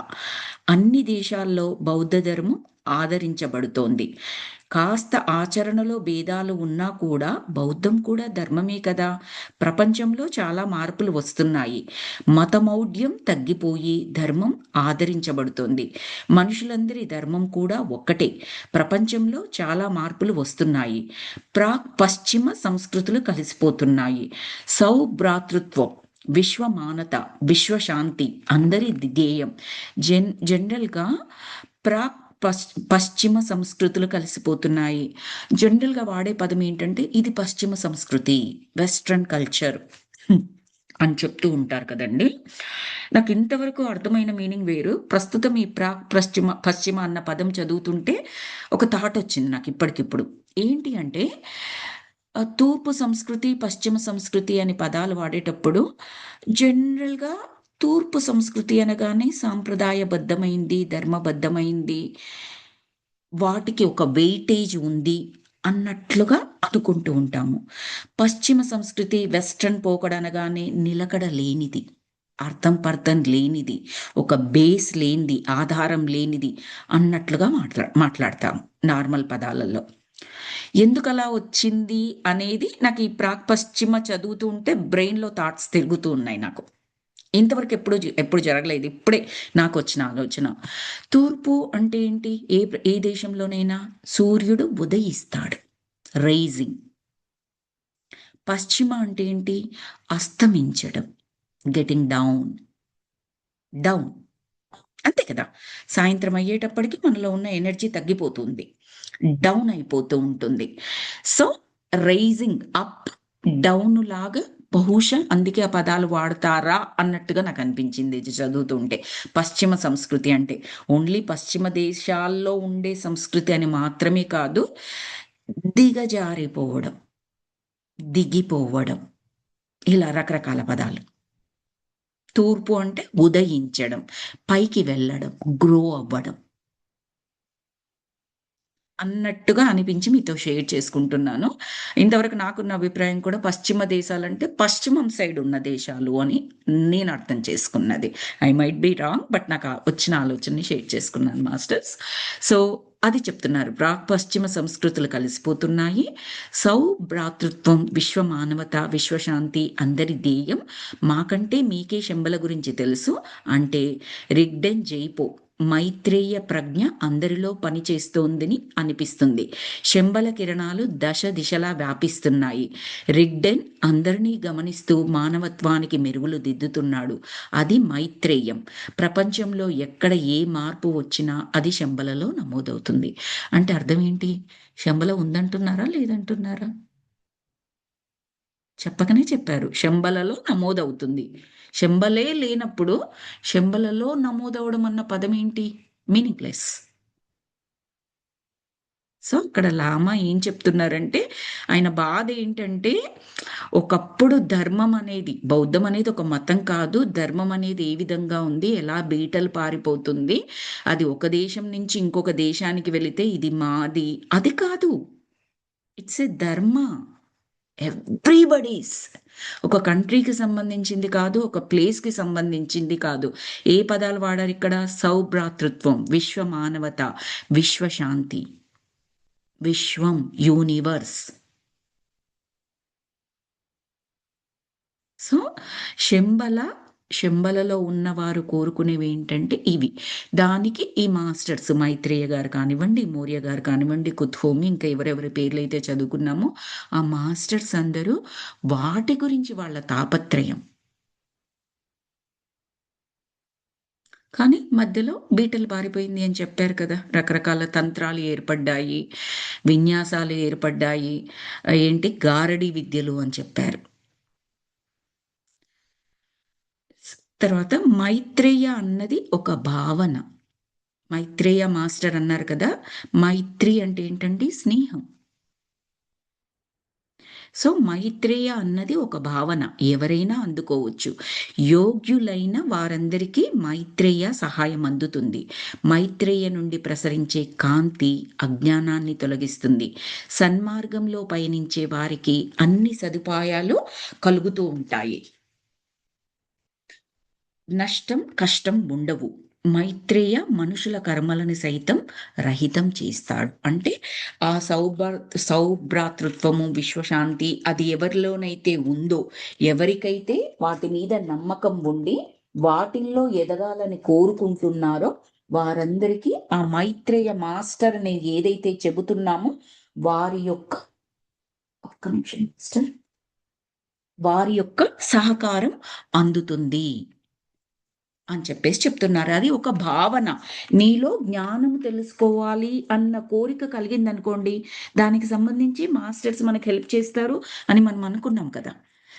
అన్ని దేశాల్లో బౌద్ధ ధర్మం ఆదరించబడుతోంది. కాస్త ఆచరణలో భేదాలు ఉన్నా కూడా బౌద్ధం కూడా ధర్మమే కదా! ప్రపంచంలో చాలా మార్పులు వస్తున్నాయి. మతమౌఢ్యం తగ్గిపోయి ధర్మం ఆదరించబడుతోంది. మనుషులందరి ధర్మం కూడా ఒక్కటే. ప్రపంచంలో చాలా మార్పులు వస్తున్నాయి. పశ్చిమ సంస్కృతులు కలిసిపోతున్నాయి. సౌభ్రాతృత్వం, విశ్వమానత, విశ్వశాంతి అందరి ధ్యేయం. జనరల్‌గా ప్రాక్ పశ్చిమ సంస్కృతులు కలిసిపోతున్నాయి. జనరల్‌గా వాడే పదం ఏంటంటే ఇది పశ్చిమ సంస్కృతి, వెస్టర్న్ కల్చర్ అని చెప్తూ ఉంటారు కదండీ! నాకు ఇంతవరకు అర్థమైన మీనింగ్ వేరు. ప్రస్తుతం ఈ పశ్చిమ అన్న పదం చదువుతుంటే ఒక థాట్ వచ్చింది నాకు ఇప్పటికిప్పుడు. ఏంటి అంటే తూర్పు సంస్కృతి, పశ్చిమ సంస్కృతి అని పదాలు వాడేటప్పుడు జనరల్‌గా తూర్పు సంస్కృతి అనగానే సాంప్రదాయబద్ధమైంది, ధర్మబద్ధమైంది. వాటికి ఒక వెయిటేజ్ ఉంది అన్నట్లుగా అనుకుంటూ ఉంటాము. పశ్చిమ సంస్కృతి, వెస్టర్న్ పోకడ అనగానే నిలకడ లేనిది అర్థం పర్థం లేనిది, ఒక బేస్ లేనిది, ఆధారం లేనిది అన్నట్లుగా మాట్లాడతాం నార్మల్ పదాలలో. ఎందుకలా వచ్చింది అనేది నాకు ఈ ప్రాక్ పశ్చిమ చదువుతూ ఉంటే బ్రెయిన్‌లో థాట్స్ తిరుగుతూ ఉన్నాయి నాకు. ఇంతవరకు ఎప్పుడు జరగలేదు. ఇప్పుడే నాకొచ్చిన ఆలోచన. తూర్పు అంటే ఏంటి? ఏ దేశంలోనైనా సూర్యుడు ఉదయిస్తాడు. రైజింగ్. పశ్చిమ అంటే ఏంటి? అస్తమించడం. Getting down. డౌన్. అంతే కదా! సాయంత్రం అయ్యేటప్పటికి మనలో ఉన్న ఎనర్జీ తగ్గిపోతుంది. డౌన్ అయిపోతూ ఉంటుంది. సో, రైజింగ్ అప్, డౌన్ లాగా బహుశా అందుకే ఆ పదాలు వాడతారా అన్నట్టుగా నాకనిపించింది ఇది చదువుతుంటే. పశ్చిమ సంస్కృతి అంటే ఓన్లీ పశ్చిమ దేశాల్లో ఉండే సంస్కృతి అని మాత్రమే కాదు. దిగజారిపోవడం, దిగిపోవడం ఇలా రకరకాల పదాలు. తూర్పు అంటే ఉదయించడం, పైకి వెళ్ళడం, గ్రో అవ్వడం. అన్నట్టుగా అనిపించి మీతో షేర్ చేసుకుంటున్నాను. ఇంతవరకు నాకున్న అభిప్రాయం కూడా పశ్చిమ దేశాలంటే పశ్చిమం సైడ్ ఉన్న దేశాలు అని నేను అర్థం చేసుకున్నది. I might be wrong but నాకు వచ్చిన ఆలోచనని షేర్ చేసుకున్నాను మాస్టర్స్. సో, అది చెప్తున్నారు. ప్రాక్ పశ్చిమ సంస్కృతులు కలిసిపోతున్నాయి. సౌభ్రాతృత్వం, విశ్వ మానవత, విశ్వశాంతి అందరి ధ్యేయం. మాకంటే మీకే శంబల గురించి తెలుసు అంటే రిగ్డెన్ జైపో మైత్రేయ ప్రజ్ఞ అందరిలో పనిచేస్తోందని అనిపిస్తుంది. శంబల కిరణాలు దశ దిశలా వ్యాపిస్తున్నాయి. రిగ్డెన్ అందరినీ గమనిస్తూ మానవత్వానికి మెరుగులు దిద్దుతున్నాడు. అది మైత్రేయం. ప్రపంచంలో ఎక్కడ ఏ మార్పు వచ్చినా అది శంబలలో నమోదవుతుంది. అంటే అర్థం ఏంటి? శంబల ఉందంటున్నారా? లేదంటున్నారా? చెప్పకనే చెప్పారు. శంబలలో నమోదవుతుంది. శంబలే లేనప్పుడు శంబలలో నమోదవడం అన్న పదమేంటి? మీనింగ్‌లెస్. సో, ఇక్కడ లామా ఏం చెప్తున్నారంటే, ఆయన బాధ ఏంటంటే, ఒకప్పుడు ధర్మం అనేది, బౌద్ధం అనేది ఒక మతం కాదు. ధర్మం అనేది ఏ విధంగా ఉంది, ఎలా బీటలు పారిపోతుంది. అది ఒక దేశం నుంచి ఇంకొక దేశానికి వెళితే ఇది మాది. అది కాదు. ఇట్స్ ఎ ధర్మ. ఎవ్రీబడీస్. ఒక కంట్రీకి సంబంధించింది కాదు. ఒక ప్లేస్‌కి సంబంధించింది కాదు. ఏ పదాలు వాడారిక్కడ? సౌభ్రాతృత్వం, విశ్వ మానవత, విశ్వశాంతి, విశ్వం, యూనివర్స్. సో, శంబల శంబలలో ఉన్నవారు కోరుకునేవేంటంటే ఇవి. దానికి ఈ మాస్టర్స్ మైత్రేయ గారు కానివ్వండి, మౌర్య గారు కానివ్వండి, కుత్హోమి ఇంకా ఎవరెవరి పేర్లైతే చదువుకున్నామో ఆ మాస్టర్స్ అందరూ వాటి గురించి వాళ్ళ తాపత్రయం. కానీ మధ్యలో బీటలు పారిపోయింది అని చెప్పారు కదా! రకరకాల తంత్రాలు ఏర్పడ్డాయి, విన్యాసాలు ఏర్పడ్డాయి. ఏంటి గారడీ విద్యలు అని చెప్పారు. తర్వాత మైత్రేయ అన్నది ఒక భావన. మైత్రేయ మాస్టర్ అన్నారు కదా! మైత్రి అంటే ఏంటండి? స్నేహం. సో, మైత్రేయ అన్నది ఒక భావన. ఎవరైనా అందుకోవచ్చు. యోగ్యులైన వారందరికీ మైత్రేయ సహాయం అందుతుంది. మైత్రేయ నుండి ప్రసరించే కాంతి అజ్ఞానాన్ని తొలగిస్తుంది. సన్మార్గంలో పయనించే వారికి అన్ని సదుపాయాలు కలుగుతూ ఉంటాయి. నష్టం, కష్టం ఉండవు. మైత్రేయ మనుషుల కర్మలను సైతం రహితం చేస్తాడు. అంటే ఆ సౌభ్రాతృత్వము, విశ్వశాంతి అది ఎవరిలోనైతే ఉందో, ఎవరికైతే వాటి మీద నమ్మకం ఉండి, వాటిల్లో ఎదగాలని కోరుకుంటున్నారో వారందరికీ ఆ మైత్రేయ మాస్టర్ అనేది ఏదైతే చెబుతున్నామో వారి యొక్క ఒక్క నిమిషం మాస్టర్. వారి యొక్క సహకారం అందుతుంది. అని చెప్పేసి చెప్తున్నారు. అది ఒక భావన. నీలో జ్ఞానం తెలుసుకోవాలి అన్న కోరిక కలిగిందనుకోండి, దానికి సంబంధించి మాస్టర్స్ మనకు హెల్ప్ చేస్తారు అని మనం అనుకున్నాం కదా!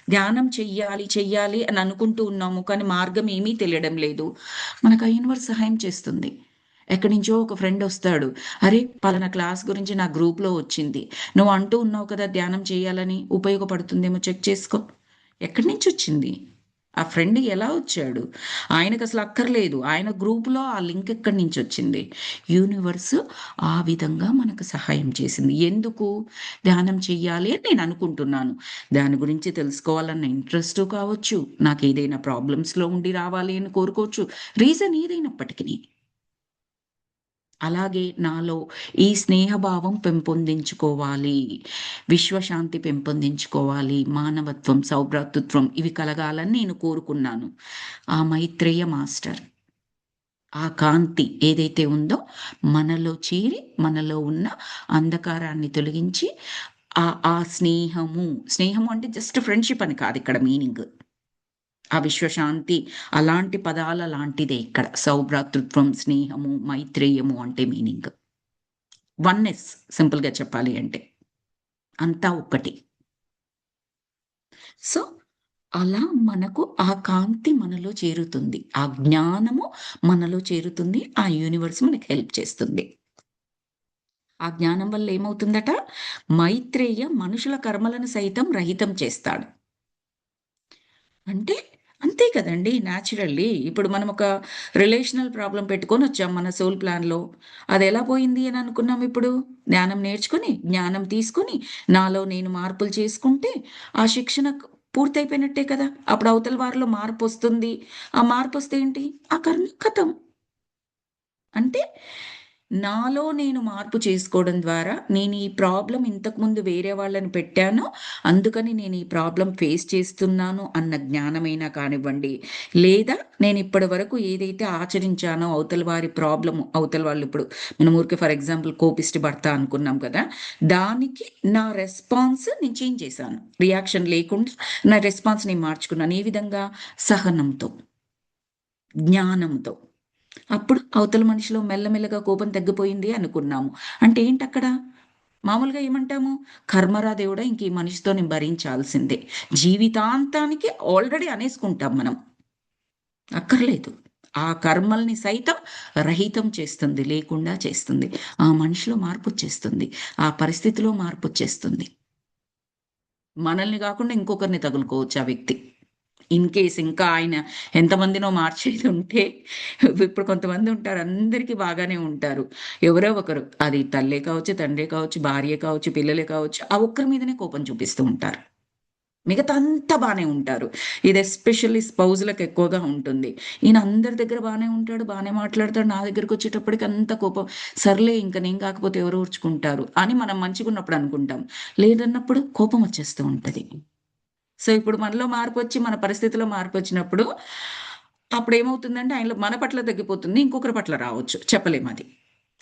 ధ్యానం చెయ్యాలి, చెయ్యాలి అని అనుకుంటూ ఉన్నాము. కానీ మార్గం ఏమీ తెలియడం లేదు. మనకు ఆ యూనివర్స్ సహాయం చేస్తుంది. ఎక్కడి నుంచో ఒక ఫ్రెండ్ వస్తాడు. "అరే! పలానా క్లాస్ గురించి నా గ్రూప్‌లో వచ్చింది. నువ్వు అంటూ ఉన్నావు కదా! ధ్యానం చేయాలని ఉపయోగపడుతుందేమో చెక్ చేసుకో." ఎక్కడి నుంచొచ్చింది? ఆ ఫ్రెండ్ ఎలా వచ్చాడు? ఆయనకసలు అక్కర్లేదు. ఆయన గ్రూప్‌లో ఆ లింక్ ఎక్కడి నుంచొచ్చింది? యూనివర్స్ ఆ విధంగా మనకు సహాయం చేసింది. ఎందుకు? ధ్యానం చెయ్యాలి అని నేననుకుంటున్నాను. దాని గురించి తెలుసుకోవాలన్న ఇంట్రెస్టు కావచ్చు, నాకేదైనా ప్రాబ్లమ్స్‌లో ఉండి రావాలి అని కోరుకోవచ్చు. రీజన్ ఏదైనప్పటికిని. అలాగే నాలో ఈ స్నేహభావం పెంపొందించుకోవాలి. విశ్వశాంతి పెంపొందించుకోవాలి. మానవత్వం, సౌభ్రాతృత్వం ఇవి కలగాలని నేను కోరుకున్నాను. ఆ మైత్రేయ మాస్టర్ ఆ కాంతి ఏదైతే ఉందో మనలో చేరి, మనలో ఉన్న అంధకారాన్ని తొలగించి ఆ స్నేహము అంటే జస్ట్ ఫ్రెండ్‌షిప్ అని కాదిక్కడ మీనింగ్. ఆ విశ్వశాంతి అలాంటి పదాల లాంటిదే ఇక్కడ. సౌభ్రాతృత్వం, స్నేహము, మైత్రేయము అంటే మీనింగ్. వన్నెస్ సింపుల్‌గా చెప్పాలి అంటే. అంతా ఒక్కటి. సో, అలా మనకు ఆ కాంతి మనలో చేరుతుంది. ఆ జ్ఞానము మనలో చేరుతుంది. ఆ యూనివర్స్ మనకి హెల్ప్ చేస్తుంది. ఆ జ్ఞానం వల్ల ఏమవుతుందట? మైత్రేయ మనుషుల కర్మలను సైతం రహితం చేస్తాడు. అంటే అంతే కదండీ! న్యాచురల్లీ. ఇప్పుడు మనం ఒక రిలేషనల్ ప్రాబ్లమ్ పెట్టుకొనొచ్చాం మన సోల్ ప్లాన్‌లో. అదెలా పోయింది అని అనుకున్నాం ఇప్పుడు? జ్ఞానం నేర్చుకొని, జ్ఞానం తీసుకొని, నాలో నేను మార్పులు చేసుకుంటే, ఆ శిక్షణ పూర్తయిపోయినట్టే కదా! అప్పుడు అవతల వారిలో మార్పొస్తుంది. ఆ మార్పొస్తే ఏంటి? ఆ కర్మ ఖతం. అంటే నాలో నేను మార్పు చేసుకోవడం ద్వారా నేను ఈ ప్రాబ్లమ్ ఇంతకుముందు వేరే వాళ్ళని పెట్టాను. అందుకని నేను ఈ ప్రాబ్లమ్ ఫేస్ చేస్తున్నాను అన్న జ్ఞానమైనా కానివ్వండి. లేదా నేను ఇప్పటి వరకు ఏదైతే ఆచరించానో అవతల వారి అవతల వాళ్ళు ఇప్పుడు మనం ఊరికే ఫర్ ఎగ్జాంపుల్ కోపిష్టి భర్త అనుకున్నాం కదా! దానికి నా రెస్పాన్స్ నేను చేంజ్ చేశాను. రియాక్షన్ లేకుండా నా రెస్పాన్స్ నేను మార్చుకున్నాను. ఏ విధంగా? సహనంతో, జ్ఞానంతో. అప్పుడు అవతల మనిషిలో మెల్లమెల్లగా కోపం తగ్గిపోయింది అనుకున్నాము. అంటే ఏంటక్కడ? మామూలుగా ఏమంటాము? కర్మరా దేవుడా! ఇంక ఈ మనిషితో నేను భరించాల్సిందే. జీవితాంతానికి ఆల్రెడీ అనేసుకుంటాం మనం. అక్కర్లేదు. ఆ కర్మల్ని సైతం రహితం చేస్తుంది. లేకుండా చేస్తుంది. ఆ మనిషిలో మార్పొచ్చేస్తుంది. ఆ పరిస్థితిలో మార్పొచ్చేస్తుంది. మనల్ని గాకుండా ఇంకొకరిని తగులుకోవచ్చు ఆ వ్యక్తి. ఇన్ కేస్ ఇంకా ఆయన ఎంతమందినో మార్చేదుంటే ఇప్పుడు కొంతమందుంటారు. అందరికి బాగానే ఉంటారు. ఎవరో ఒకరు అది తల్లే కావచ్చు, తండ్రే కావచ్చు, భార్యే కావచ్చు, పిల్లలే కావచ్చు. ఆ ఒక్కరి మీదనే కోపం చూపిస్తూ ఉంటారు. మిగతా అంతా బానే ఉంటారు. ఇది ఎస్పెషల్లీ స్పౌజ్‌లకు ఎక్కువగా ఉంటుంది. ఈయన అందరి దగ్గర బానే ఉంటాడు, బానే మాట్లాడతాడు. నా దగ్గరికొచ్చేటప్పటికి అంత కోపం. సర్లే ఇంక నేను కాకపోతే ఎవరు ఓర్చుకుంటారు అని మనం మంచిగున్నప్పుడు అనుకుంటాం. లేదన్నప్పుడు కోపం వచ్చేస్తూ ఉంటది. సో, ఇప్పుడు మనలో మార్పొచ్చి, మన పరిస్థితిలో మార్పొచ్చినప్పుడు, అప్పుడేమవుతుందంటే ఆయనలో మన పట్ల తగ్గిపోతుంది. ఇంకొకరి పట్ల రావచ్చు. చెప్పలేమది.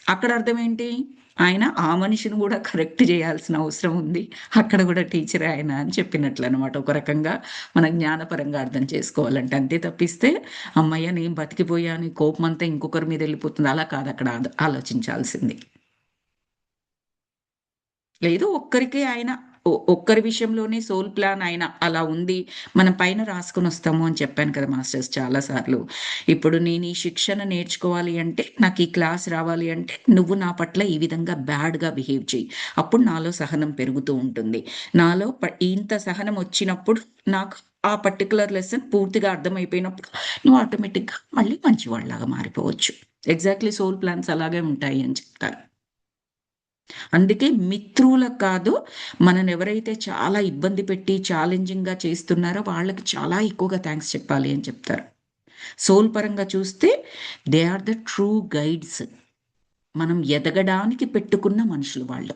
అక్కడ అర్థమేంటి? ఆయన ఆ మనిషిని గూడా కరెక్ట్ జేయాల్సిన అవసరం ఉంది. అక్కడ గూడా టీచరే ఆయన అని చెప్పినట్లనమాట. ఒక రకంగా మన జ్ఞానపరంగా అర్థం చేసుకోవాలంటే. అంతే తప్పిస్తే, హమ్మయ్య! నేను బతికిపోయాను. ఈ కోపమంతా ఇంకొకరి మీదెళ్ళిపోతుంది. అలా కాదక్కడ ఆలోచించాల్సింది. లేదు ఒక్కరికే ఆయన ఒక్కరి విషయంలోనే సోల్ ప్లాన్ ఆయన అలా ఉంది. మనం పైన రాసుకొనొస్తాము అని చెప్పాను కదా! మాస్టర్స్ చాలా సార్లు. ఇప్పుడు నేను ఈ శిక్షణ నేర్చుకోవాలి అంటే, నాకు ఈ క్లాస్ రావాలి అంటే, నువ్వు నా పట్ల ఈ విధంగా బ్యాడ్‌గా బిహేవ్ చెయ్యి. అప్పుడు నాలో సహనం పెరుగుతూ ఉంటుంది. నాలో ఇంత సహనం వచ్చినప్పుడు నాకు ఆ పర్టిక్యులర్ లెసన్ పూర్తిగా అర్థమైపోయినప్పుడు నువ్వు ఆటోమేటిక్‌గా మళ్ళీ మంచివాడిలాగా మారిపోవచ్చు. ఎగ్జాక్ట్‌లీ సోల్ ప్లాన్స్ అలాగే ఉంటాయి అని చెప్తారు. అందుకే మిత్రులకు కాదు, మననెవరైతే చాలా ఇబ్బంది పెట్టి ఛాలెంజింగ్‌గా చేస్తున్నారో వాళ్ళకి చాలా ఎక్కువగా థాంక్స్ చెప్పాలి అని చెప్తారు. సోల్ పరంగా చూస్తే they are the true guides. మనం ఎదగడానికి పెట్టుకున్న మనుషులు వాళ్ళు.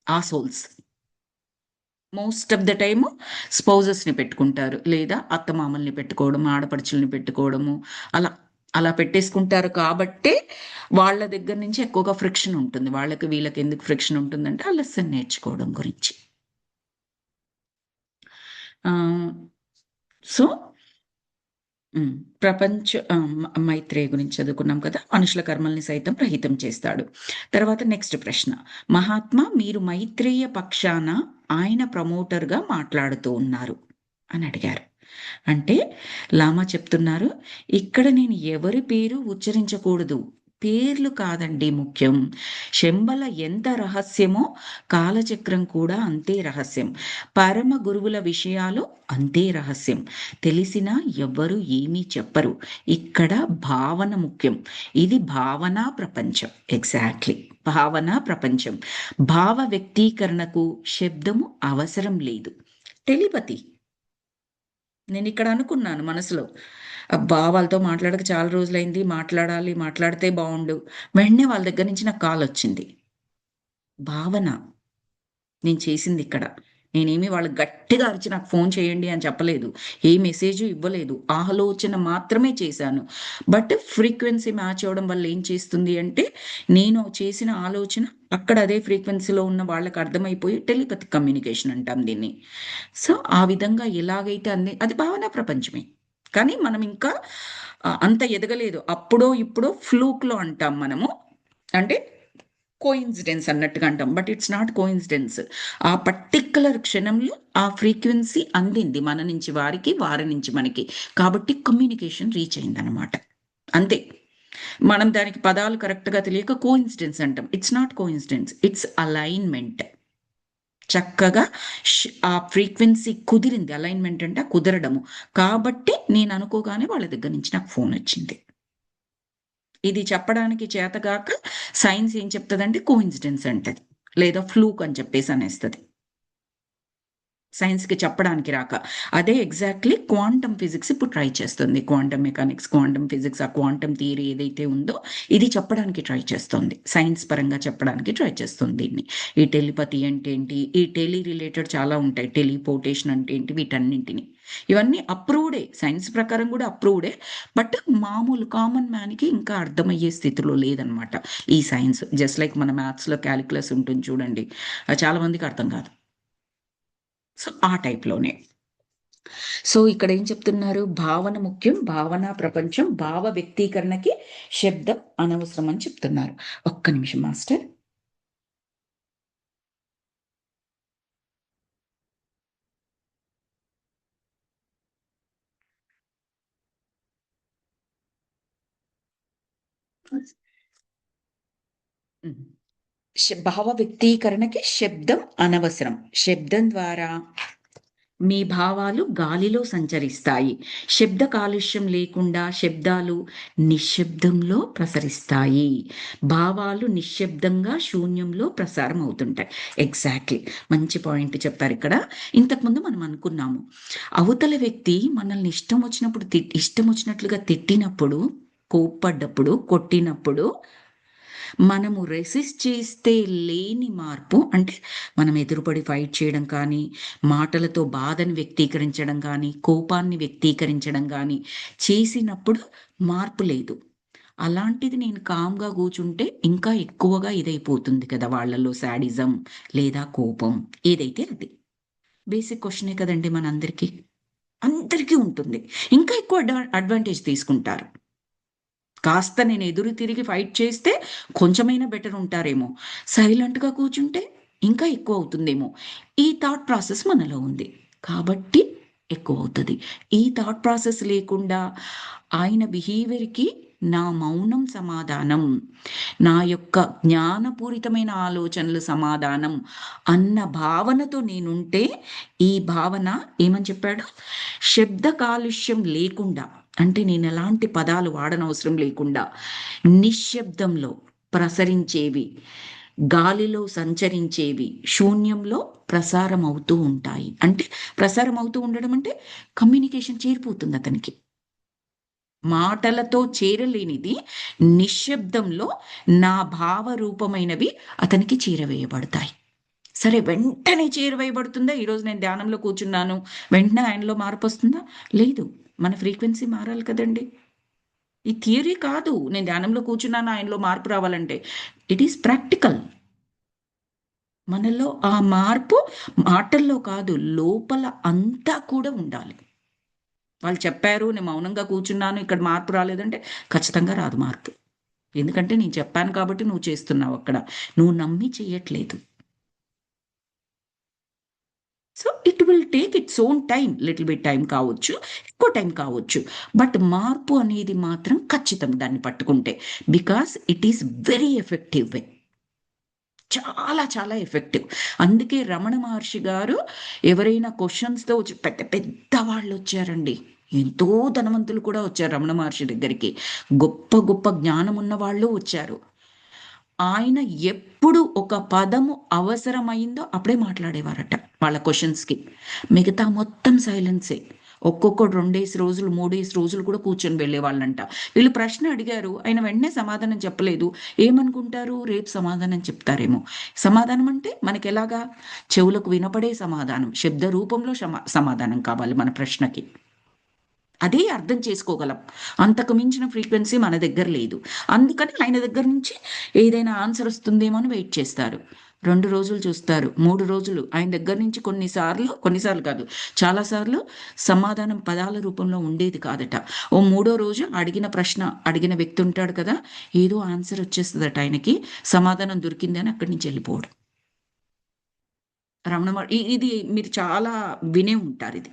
ఆ souls. Most of the time స్పౌజెస్‌ని పెట్టుకుంటారు. లేదా అత్తమామల్ని పెట్టుకోవడం, ఆడపడుచుల్ని పెట్టుకోవడము అలా. అలా పెట్టేసుకుంటారు కాబట్టే వాళ్ళ దగ్గర నుంచి ఎక్కువగా ఫ్రిక్షన్ ఉంటుంది. వాళ్ళకి వీళ్ళకి ఎందుకు ఫ్రిక్షన్ ఉంటుందంటే ఆ లెసన్ నేర్చుకోవడం గురించి. ఆహ్, సో హ్మ్. మైత్రేయ గురించి చదువుకున్నాం కదా! మనుషుల కర్మల్ని సైతం రహితం చేస్తాడు. తర్వాత నెక్స్ట్ ప్రశ్న. మహాత్మా మీరు మైత్రేయ పక్షాన ఆయన ప్రమోటర్‌గా మాట్లాడుతూ ఉన్నారు అని అడిగారు. అంటే లామా చెప్తున్నారు, ఇక్కడ నేను ఎవరి పేరు ఉచ్చరించకూడదు. పేర్లు కాదండి ముఖ్యం. శంబల ఎంత రహస్యమో కాలచక్రం కూడా అంతే రహస్యం. పరమ గురువుల విషయాలు అంతే రహస్యం. తెలిసినా ఎవ్వరు ఏమీ చెప్పరు. ఇక్కడ భావన ముఖ్యం. ఇది భావనా ప్రపంచం. ఎగ్జాక్ట్‌లీ. భావనా ప్రపంచం. భావ వ్యక్తీకరణకు శబ్దము అవసరం లేదు. టెలిపతి. నేనిక్కడ అనుకున్నాను మనసులో. అబ్బా! వాళ్ళతో మాట్లాడక చాలా రోజులైంది. మాట్లాడాలి, మాట్లాడితే బావుండు. వెంటనే వాళ్ళ దగ్గర నుంచి నాకు కాలొచ్చింది. భావన నేను చేసిందిక్కడ. నేనేమి వాళ్ళకి గట్టిగా అరిచి నాకు ఫోను చేయండి అని చెప్పలేదు. ఏ మెసేజు ఇవ్వలేదు. ఆలోచన మాత్రమే చేశాను. బట్ ఫ్రీక్వెన్సీ మ్యాచ్ అవ్వడం వల్ల ఏం చేస్తుంది అంటే, నేను చేసిన ఆలోచన అక్కడ అదే ఫ్రీక్వెన్సీలో ఉన్న వాళ్ళకి అర్థమైపోయి టెలిపతిక్ కమ్యూనికేషన్ అంటాం దీన్ని. సో, ఆ విధంగా ఎలాగైతే అది భావనా ప్రపంచమే. కానీ మనం ఇంకా అంత ఎదగలేదు. అప్పుడో, ఇప్పుడో ఫ్లూక్‌లో అంటాం మనము. అంటే కోయిన్సిడెన్స్ అన్నట్టుగా అంటాం. But it's not coincidence. ఆ పర్టిక్యులర్ క్షణంలో ఆ ఫ్రీక్వెన్సీ అందింది మన నుంచి వారికి, వారి నుంచి మనకి. కాబట్టి కమ్యూనికేషన్ రీచ్ అయిందనమాట. అంతే. మనం దానికి పదాలు కరెక్ట్‌గా తెలియక కోయిన్సిడెన్స్ అంటాం. It's not coincidence. It's alignment. చక్కగా ఆ ఫ్రీక్వెన్సీ కుదిరింది. అలైన్‌మెంట్ అంటే కుదరడము. కాబట్టి నేను అనుకోగానే వాళ్ళ దగ్గర నుంచి నాకు ఫోనొచ్చింది. ఇది చెప్పడానికి చేతగాక సైన్స్ ఏం చెప్తదంటే కోయిన్సిడెన్స్ అంటది. లేదా ఫ్లూక్ అని చెప్పేసి అనేస్తది. సైన్స్‌కి చెప్పడానికి రాక. అదే ఎగ్జాక్ట్‌లీ క్వాంటమ్ ఫిజిక్స్ ఇప్పుడు ట్రై చేస్తుంది. క్వాంటమ్ మెకానిక్స్, క్వాంటమ్ ఫిజిక్స్, ఆ క్వాంటమ్ థియరీ ఏదైతే ఉందో ఇది చెప్పడానికి ట్రై చేస్తోంది. సైన్స్ పరంగా చెప్పడానికి ట్రై చేస్తుంది దీన్ని. ఈ టెలిపతి అంటే ఏంటి? ఈ టెలి రిలేటెడ్ చాలా ఉంటాయి. టెలిపోర్టేషన్ అంటే ఏంటి? వీటన్నింటిని. ఇవన్నీ అప్రూవ్డే. సైన్స్ ప్రకారం కూడా అప్రూవ్డే. బట్ మామూలు కామన్ మ్యాన్‌కి ఇంకా అర్థమయ్యే స్థితిలో లేదనమాట ఈ సైన్స్. జస్ట్ లైక్ మన మ్యాథ్స్‌లో కాలిక్యులస్ ఉంటుంది చూడండి. అది చాలా మందికి అర్థం కాదు. సో, ఆ టైప్‌లోనే. సో, ఇక్కడేం చెప్తున్నారు? భావన ముఖ్యం. భావనా ప్రపంచం. భావ వ్యక్తీకరణకి శబ్దం అనవసరం అని చెప్తున్నారు. ఒక్క నిమిషం మాస్టర్. హ్మ్. భావ వ్యక్తీకరణకి శబ్దం అనవసరం. శబ్దం ద్వారా మీ భావాలు గాలిలో సంచరిస్తాయి. శబ్ద కాలుష్యం లేకుండా శబ్దాలు నిశ్శబ్దంలో ప్రసరిస్తాయి. భావాలు నిశ్శబ్దంగా శూన్యంలో ప్రసారం అవుతుంటాయి. ఎగ్జాక్ట్‌లీ. మంచి పాయింట్ చెప్పారిక్కడ. ఇంతకుముందు మనం అనుకున్నాము. అవతల వ్యక్తి మనల్ని ఇష్టం వచ్చినప్పుడు ఇష్టం వచ్చినట్లుగా తిట్టినప్పుడు, కోప్పడ్డప్పుడు, కొట్టినప్పుడు మనము రెసిస్ట్ చేస్తే లేని మార్పు అంటే మనం ఎదురుపడి ఫైట్ చేయడం కానీ, మాటలతో బాధను వ్యక్తీకరించడం గానీ, కోపాన్ని వ్యక్తీకరించడం గానీ చేసినప్పుడు మార్పు లేదు. అలాంటిది నేను కామ్‌గా కూర్చుంటే ఇంకా ఎక్కువగా ఇదైపోతుంది కదా! వాళ్ళలో శాడిజం లేదా కోపం ఏదైతే అది. బేసిక్ క్వెషనే కదండీ మనందరికీ. అందరికీ ఉంటుంది. ఇంకా ఎక్కువ అడ్వాంటేజ్ తీసుకుంటారు. కాస్త నేను ఎదురు తిరిగి ఫైట్ చేస్తే కొంచెమైనా బెటర్ ఉంటారేమో. సైలెంట్‌గా కూర్చుంటే ఇంకా ఎక్కువవుతుందేమో. ఈ థాట్ ప్రాసెస్ మనలో ఉంది. కాబట్టి ఎక్కువవుతది. ఈ థాట్ ప్రాసెస్ లేకుండా ఆయన బిహేవియర్‌కి నా మౌనం సమాధానం. నా యొక్క జ్ఞానపూరితమైన ఆలోచనలు సమాధానం అన్న భావనతో నేనుంటే, ఈ భావన ఏమని చెప్పాడు? శబ్ద కాలుష్యం లేకుండా అంటే నేనెలాంటి పదాలు వాడనవసరం లేకుండా నిశ్శబ్దంలో ప్రసరించేవి, గాలిలో సంచరించేవి, శూన్యంలో ప్రసారం అవుతూ ఉంటాయి. అంటే ప్రసారం అవుతూ ఉండడం అంటే కమ్యూనికేషన్ చేరిపోతుంది అతనికి. మాటలతో చేరలేనిది నిశ్శబ్దంలో నా భావరూపమైనవి అతనికి చేరవేయబడతాయి. సరే వెంటనే చేరువేయబడుతుందా? ఈరోజు నేను ధ్యానంలో కూర్చున్నాను. వెంటనే ఆయనలో మార్పొస్తుందా? లేదు. మన ఫ్రీక్వెన్సీ మారాలి కదండీ! ఈ థియరీ కాదు. నేను ధ్యానంలో కూర్చున్నాను ఆయనలో మార్పు రావాలంటే. It is practical. మనలో ఆ మార్పు మాటల్లో కాదు, లోపల అంతా కూడా ఉండాలి. వాళ్ళు చెప్పారు, నేను మౌనంగా కూర్చున్నాను, ఇక్కడ మార్పు రాలేదంటే ఖచ్చితంగా రాదు మార్పు. ఎందుకంటే నేను చెప్పాను కాబట్టి నువ్వు చేస్తున్నావక్కడ. నువ్వు నమ్మి చెయ్యట్లేదు. So, it will take its own time, little bit time కావచ్చు, ఎక్కువ టైం కావచ్చు, బట్ మార్పు అనేది మాత్రం ఖచ్చితం దాన్ని పట్టుకుంటే, because it is very effective way, చాలా చాలా ఎఫెక్టివ్. అందుకే రమణ మహర్షి గారు ఎవరైనా క్వశ్చన్స్తో వచ్చి, పెద్ద పెద్ద వాళ్ళు వచ్చారండి, ఎంతో ధనవంతులు కూడా వచ్చారు రమణ మహర్షి దగ్గరికి, గొప్ప గొప్ప జ్ఞానం ఉన్న వాళ్ళు వచ్చారు. ఆయన ఎప్పుడు ఒక పదము అవసరమైందో అప్పుడే మాట్లాడేవారట వాళ్ళ క్వశ్చన్స్కి, మిగతా మొత్తం సైలెన్సే. ఒక్కొక్కడు 2 రోజులు 3 రోజులు కూడా కూర్చొని వెళ్ళేవాళ్ళంట. వీళ్ళు ప్రశ్న అడిగారు, ఆయన వెంటనే సమాధానం చెప్పలేదు. ఏమనుకుంటారు, రేపు సమాధానం చెప్తారేమో. సమాధానం అంటే మనకి ఎలాగా, చెవులకు వినపడే సమాధానం, శబ్ద రూపంలో సమాధానం కావాలి మన ప్రశ్నకి, అదే అర్థం చేసుకోగలం. అంతకు మించిన ఫ్రీక్వెన్సీ మన దగ్గర లేదు. అందుకని ఆయన దగ్గర నుంచి ఏదైనా ఆన్సర్ వస్తుందేమో అని వెయిట్ చేస్తారు. 2 రోజులు చూస్తారు, 3 రోజులు ఆయన దగ్గర నుంచి కొన్నిసార్లు కాదు, చాలాసార్లు సమాధానం పదాల రూపంలో ఉండేది కాదట. ఓ 3వ రోజు అడిగిన ప్రశ్న అడిగిన వ్యక్తి ఉంటాడు కదా, ఏదో ఆన్సర్ వచ్చేస్తుందట ఆయనకి, సమాధానం దొరికింది అని అక్కడి నుంచి వెళ్ళిపోవడం. ఇది మీరు చాలా వినే ఉంటారు ఇది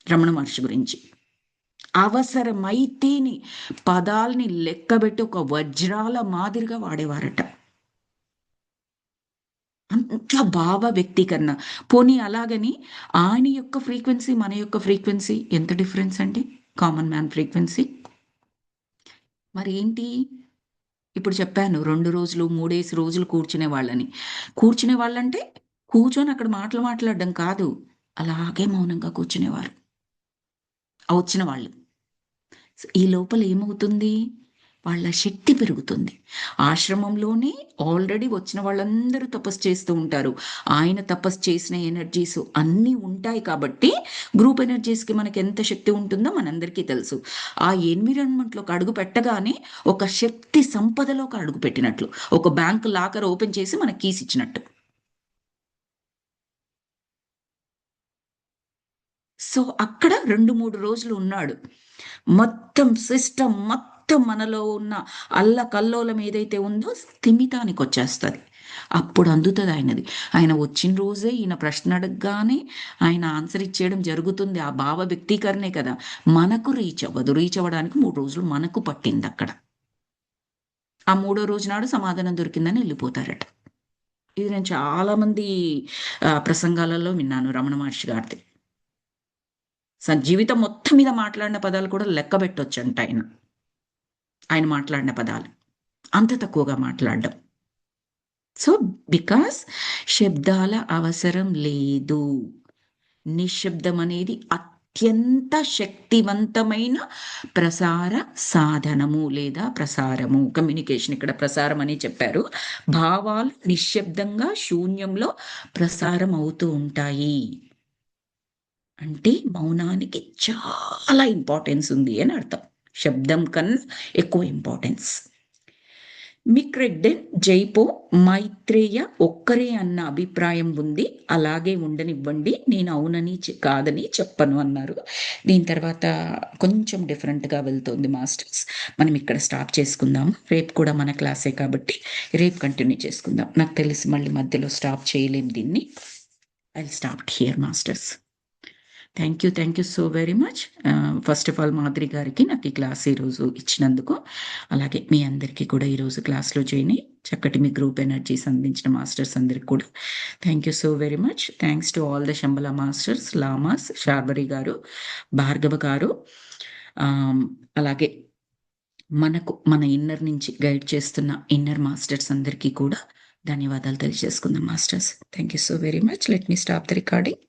రమణ మహర్షి గురించి. అవసరమైతేని పదాల్ని లెక్కబెట్టి ఒక వజ్రాల మాదిరిగా వాడేవారట. అంత భావ వ్యక్తీకరణ. పోనీ అలాగని ఆయన యొక్క ఫ్రీక్వెన్సీ మన యొక్క ఫ్రీక్వెన్సీ ఎంత డిఫరెన్స్ అండి, కామన్ మ్యాన్ ఫ్రీక్వెన్సీ. మరి ఏంటి, ఇప్పుడు చెప్పాను 2 రోజులు 3 రోజులు కూర్చునే వాళ్ళంటే కూర్చొని అక్కడ మాటలు మాట్లాడడం కాదు, అలాగే మౌనంగా కూర్చునేవారు వచ్చిన వాళ్ళు. ఈ లోపల ఏమవుతుంది, వాళ్ళ శక్తి పెరుగుతుంది. ఆశ్రమంలోనే ఆల్రెడీ వచ్చిన వాళ్ళందరూ తపస్సు చేస్తూ ఉంటారు. ఆయన తపస్సు చేసిన ఎనర్జీస్ అన్నీ ఉంటాయి కాబట్టి గ్రూప్ ఎనర్జీస్కి మనకి ఎంత శక్తి ఉంటుందో మనందరికీ తెలుసు. ఆ ఎన్విరాన్మెంట్లోకి అడుగు పెట్టగానే ఒక శక్తి సంపదలోకి అడుగు పెట్టినట్లు, ఒక బ్యాంక్ లాకర్ ఓపెన్ చేసి మనకి కీస్ ఇచ్చినట్టు. సో అక్కడ 2-3 రోజులు ఉన్నాడు. మొత్తం సిస్టమ్ మొత్తం మనలో ఉన్న అల్లకల్లోలం ఏదైతే ఉందో స్థిమితానికి వచ్చేస్తుంది. అప్పుడు అందుతుంది ఆయనది. ఆయన వచ్చిన రోజే ఈయన ప్రశ్న అడగగానే ఆయన ఆన్సర్ ఇచ్చేయడం జరుగుతుంది. ఆ భావ వ్యక్తీకరణే కదా, మనకు రీచ్ అవ్వదు. రీచ్ అవ్వడానికి 3 రోజులు మనకు పట్టింది అక్కడ. ఆ 3వ రోజు నాడు సమాధానం దొరికిందని వెళ్ళిపోతారట. ఇది నేను చాలామంది ప్రసంగాలలో విన్నాను రమణ మహర్షి గారిది. జీవితం మొత్తం మీద మాట్లాడిన పదాలు కూడా లెక్క పెట్టొచ్చంట ఆయన మాట్లాడిన పదాలు అంత తక్కువగా మాట్లాడడం. సో బికాస్ శబ్దాల అవసరం లేదు. నిశ్శబ్దం అనేది అత్యంత శక్తివంతమైన ప్రసార సాధనము లేదా ప్రసారము, కమ్యూనికేషన్. ఇక్కడ ప్రసారం అని చెప్పారు. భావాలు నిశ్శబ్దంగా శూన్యంలో ప్రసారం అవుతూ ఉంటాయి. అంటే మౌనానికి చాలా ఇంపార్టెన్స్ ఉంది అని అర్థం. శబ్దం కన్నా ఎక్కువ ఇంపార్టెన్స్. మిక్రెడ్డెన్ జైపో మైత్రేయ ఒక్కరే అన్న అభిప్రాయం ఉంది, అలాగే ఉండనివ్వండి, నేను అవునని కాదని చెప్పను అన్నారు. దీని తర్వాత కొంచెం డిఫరెంట్గా వెళ్తుంది మాస్టర్స్. మనం ఇక్కడ స్టాప్ చేసుకుందాం. రేపు కూడా మన క్లాసే కాబట్టి రేపు కంటిన్యూ చేసుకుందాం. నాకు తెలిసి మళ్ళీ మధ్యలో స్టాప్ చేయలేం దీన్ని. I will stop here masters. Thank you so very much. First of all Madhuri గారికి నాకు ఈ క్లాస్ ఈరోజు ఇచ్చినందుకు, అలాగే మీ అందరికీ కూడా ఈరోజు క్లాస్లో చేరి చక్కటి మీ గ్రూప్ ఎనర్జీస్ అందించిన మాస్టర్స్ అందరికి కూడా thank you so very much. Thanks to all the Shambhala masters, lamas, Sharbari garu, Bhargava గారు, అలాగే మనకు మన ఇన్నర్ నుంచి గైడ్ చేస్తున్న ఇన్నర్ మాస్టర్స్ అందరికీ కూడా ధన్యవాదాలు తెలియజేసుకుందాం masters. Thank you so very much. Let me stop the recording.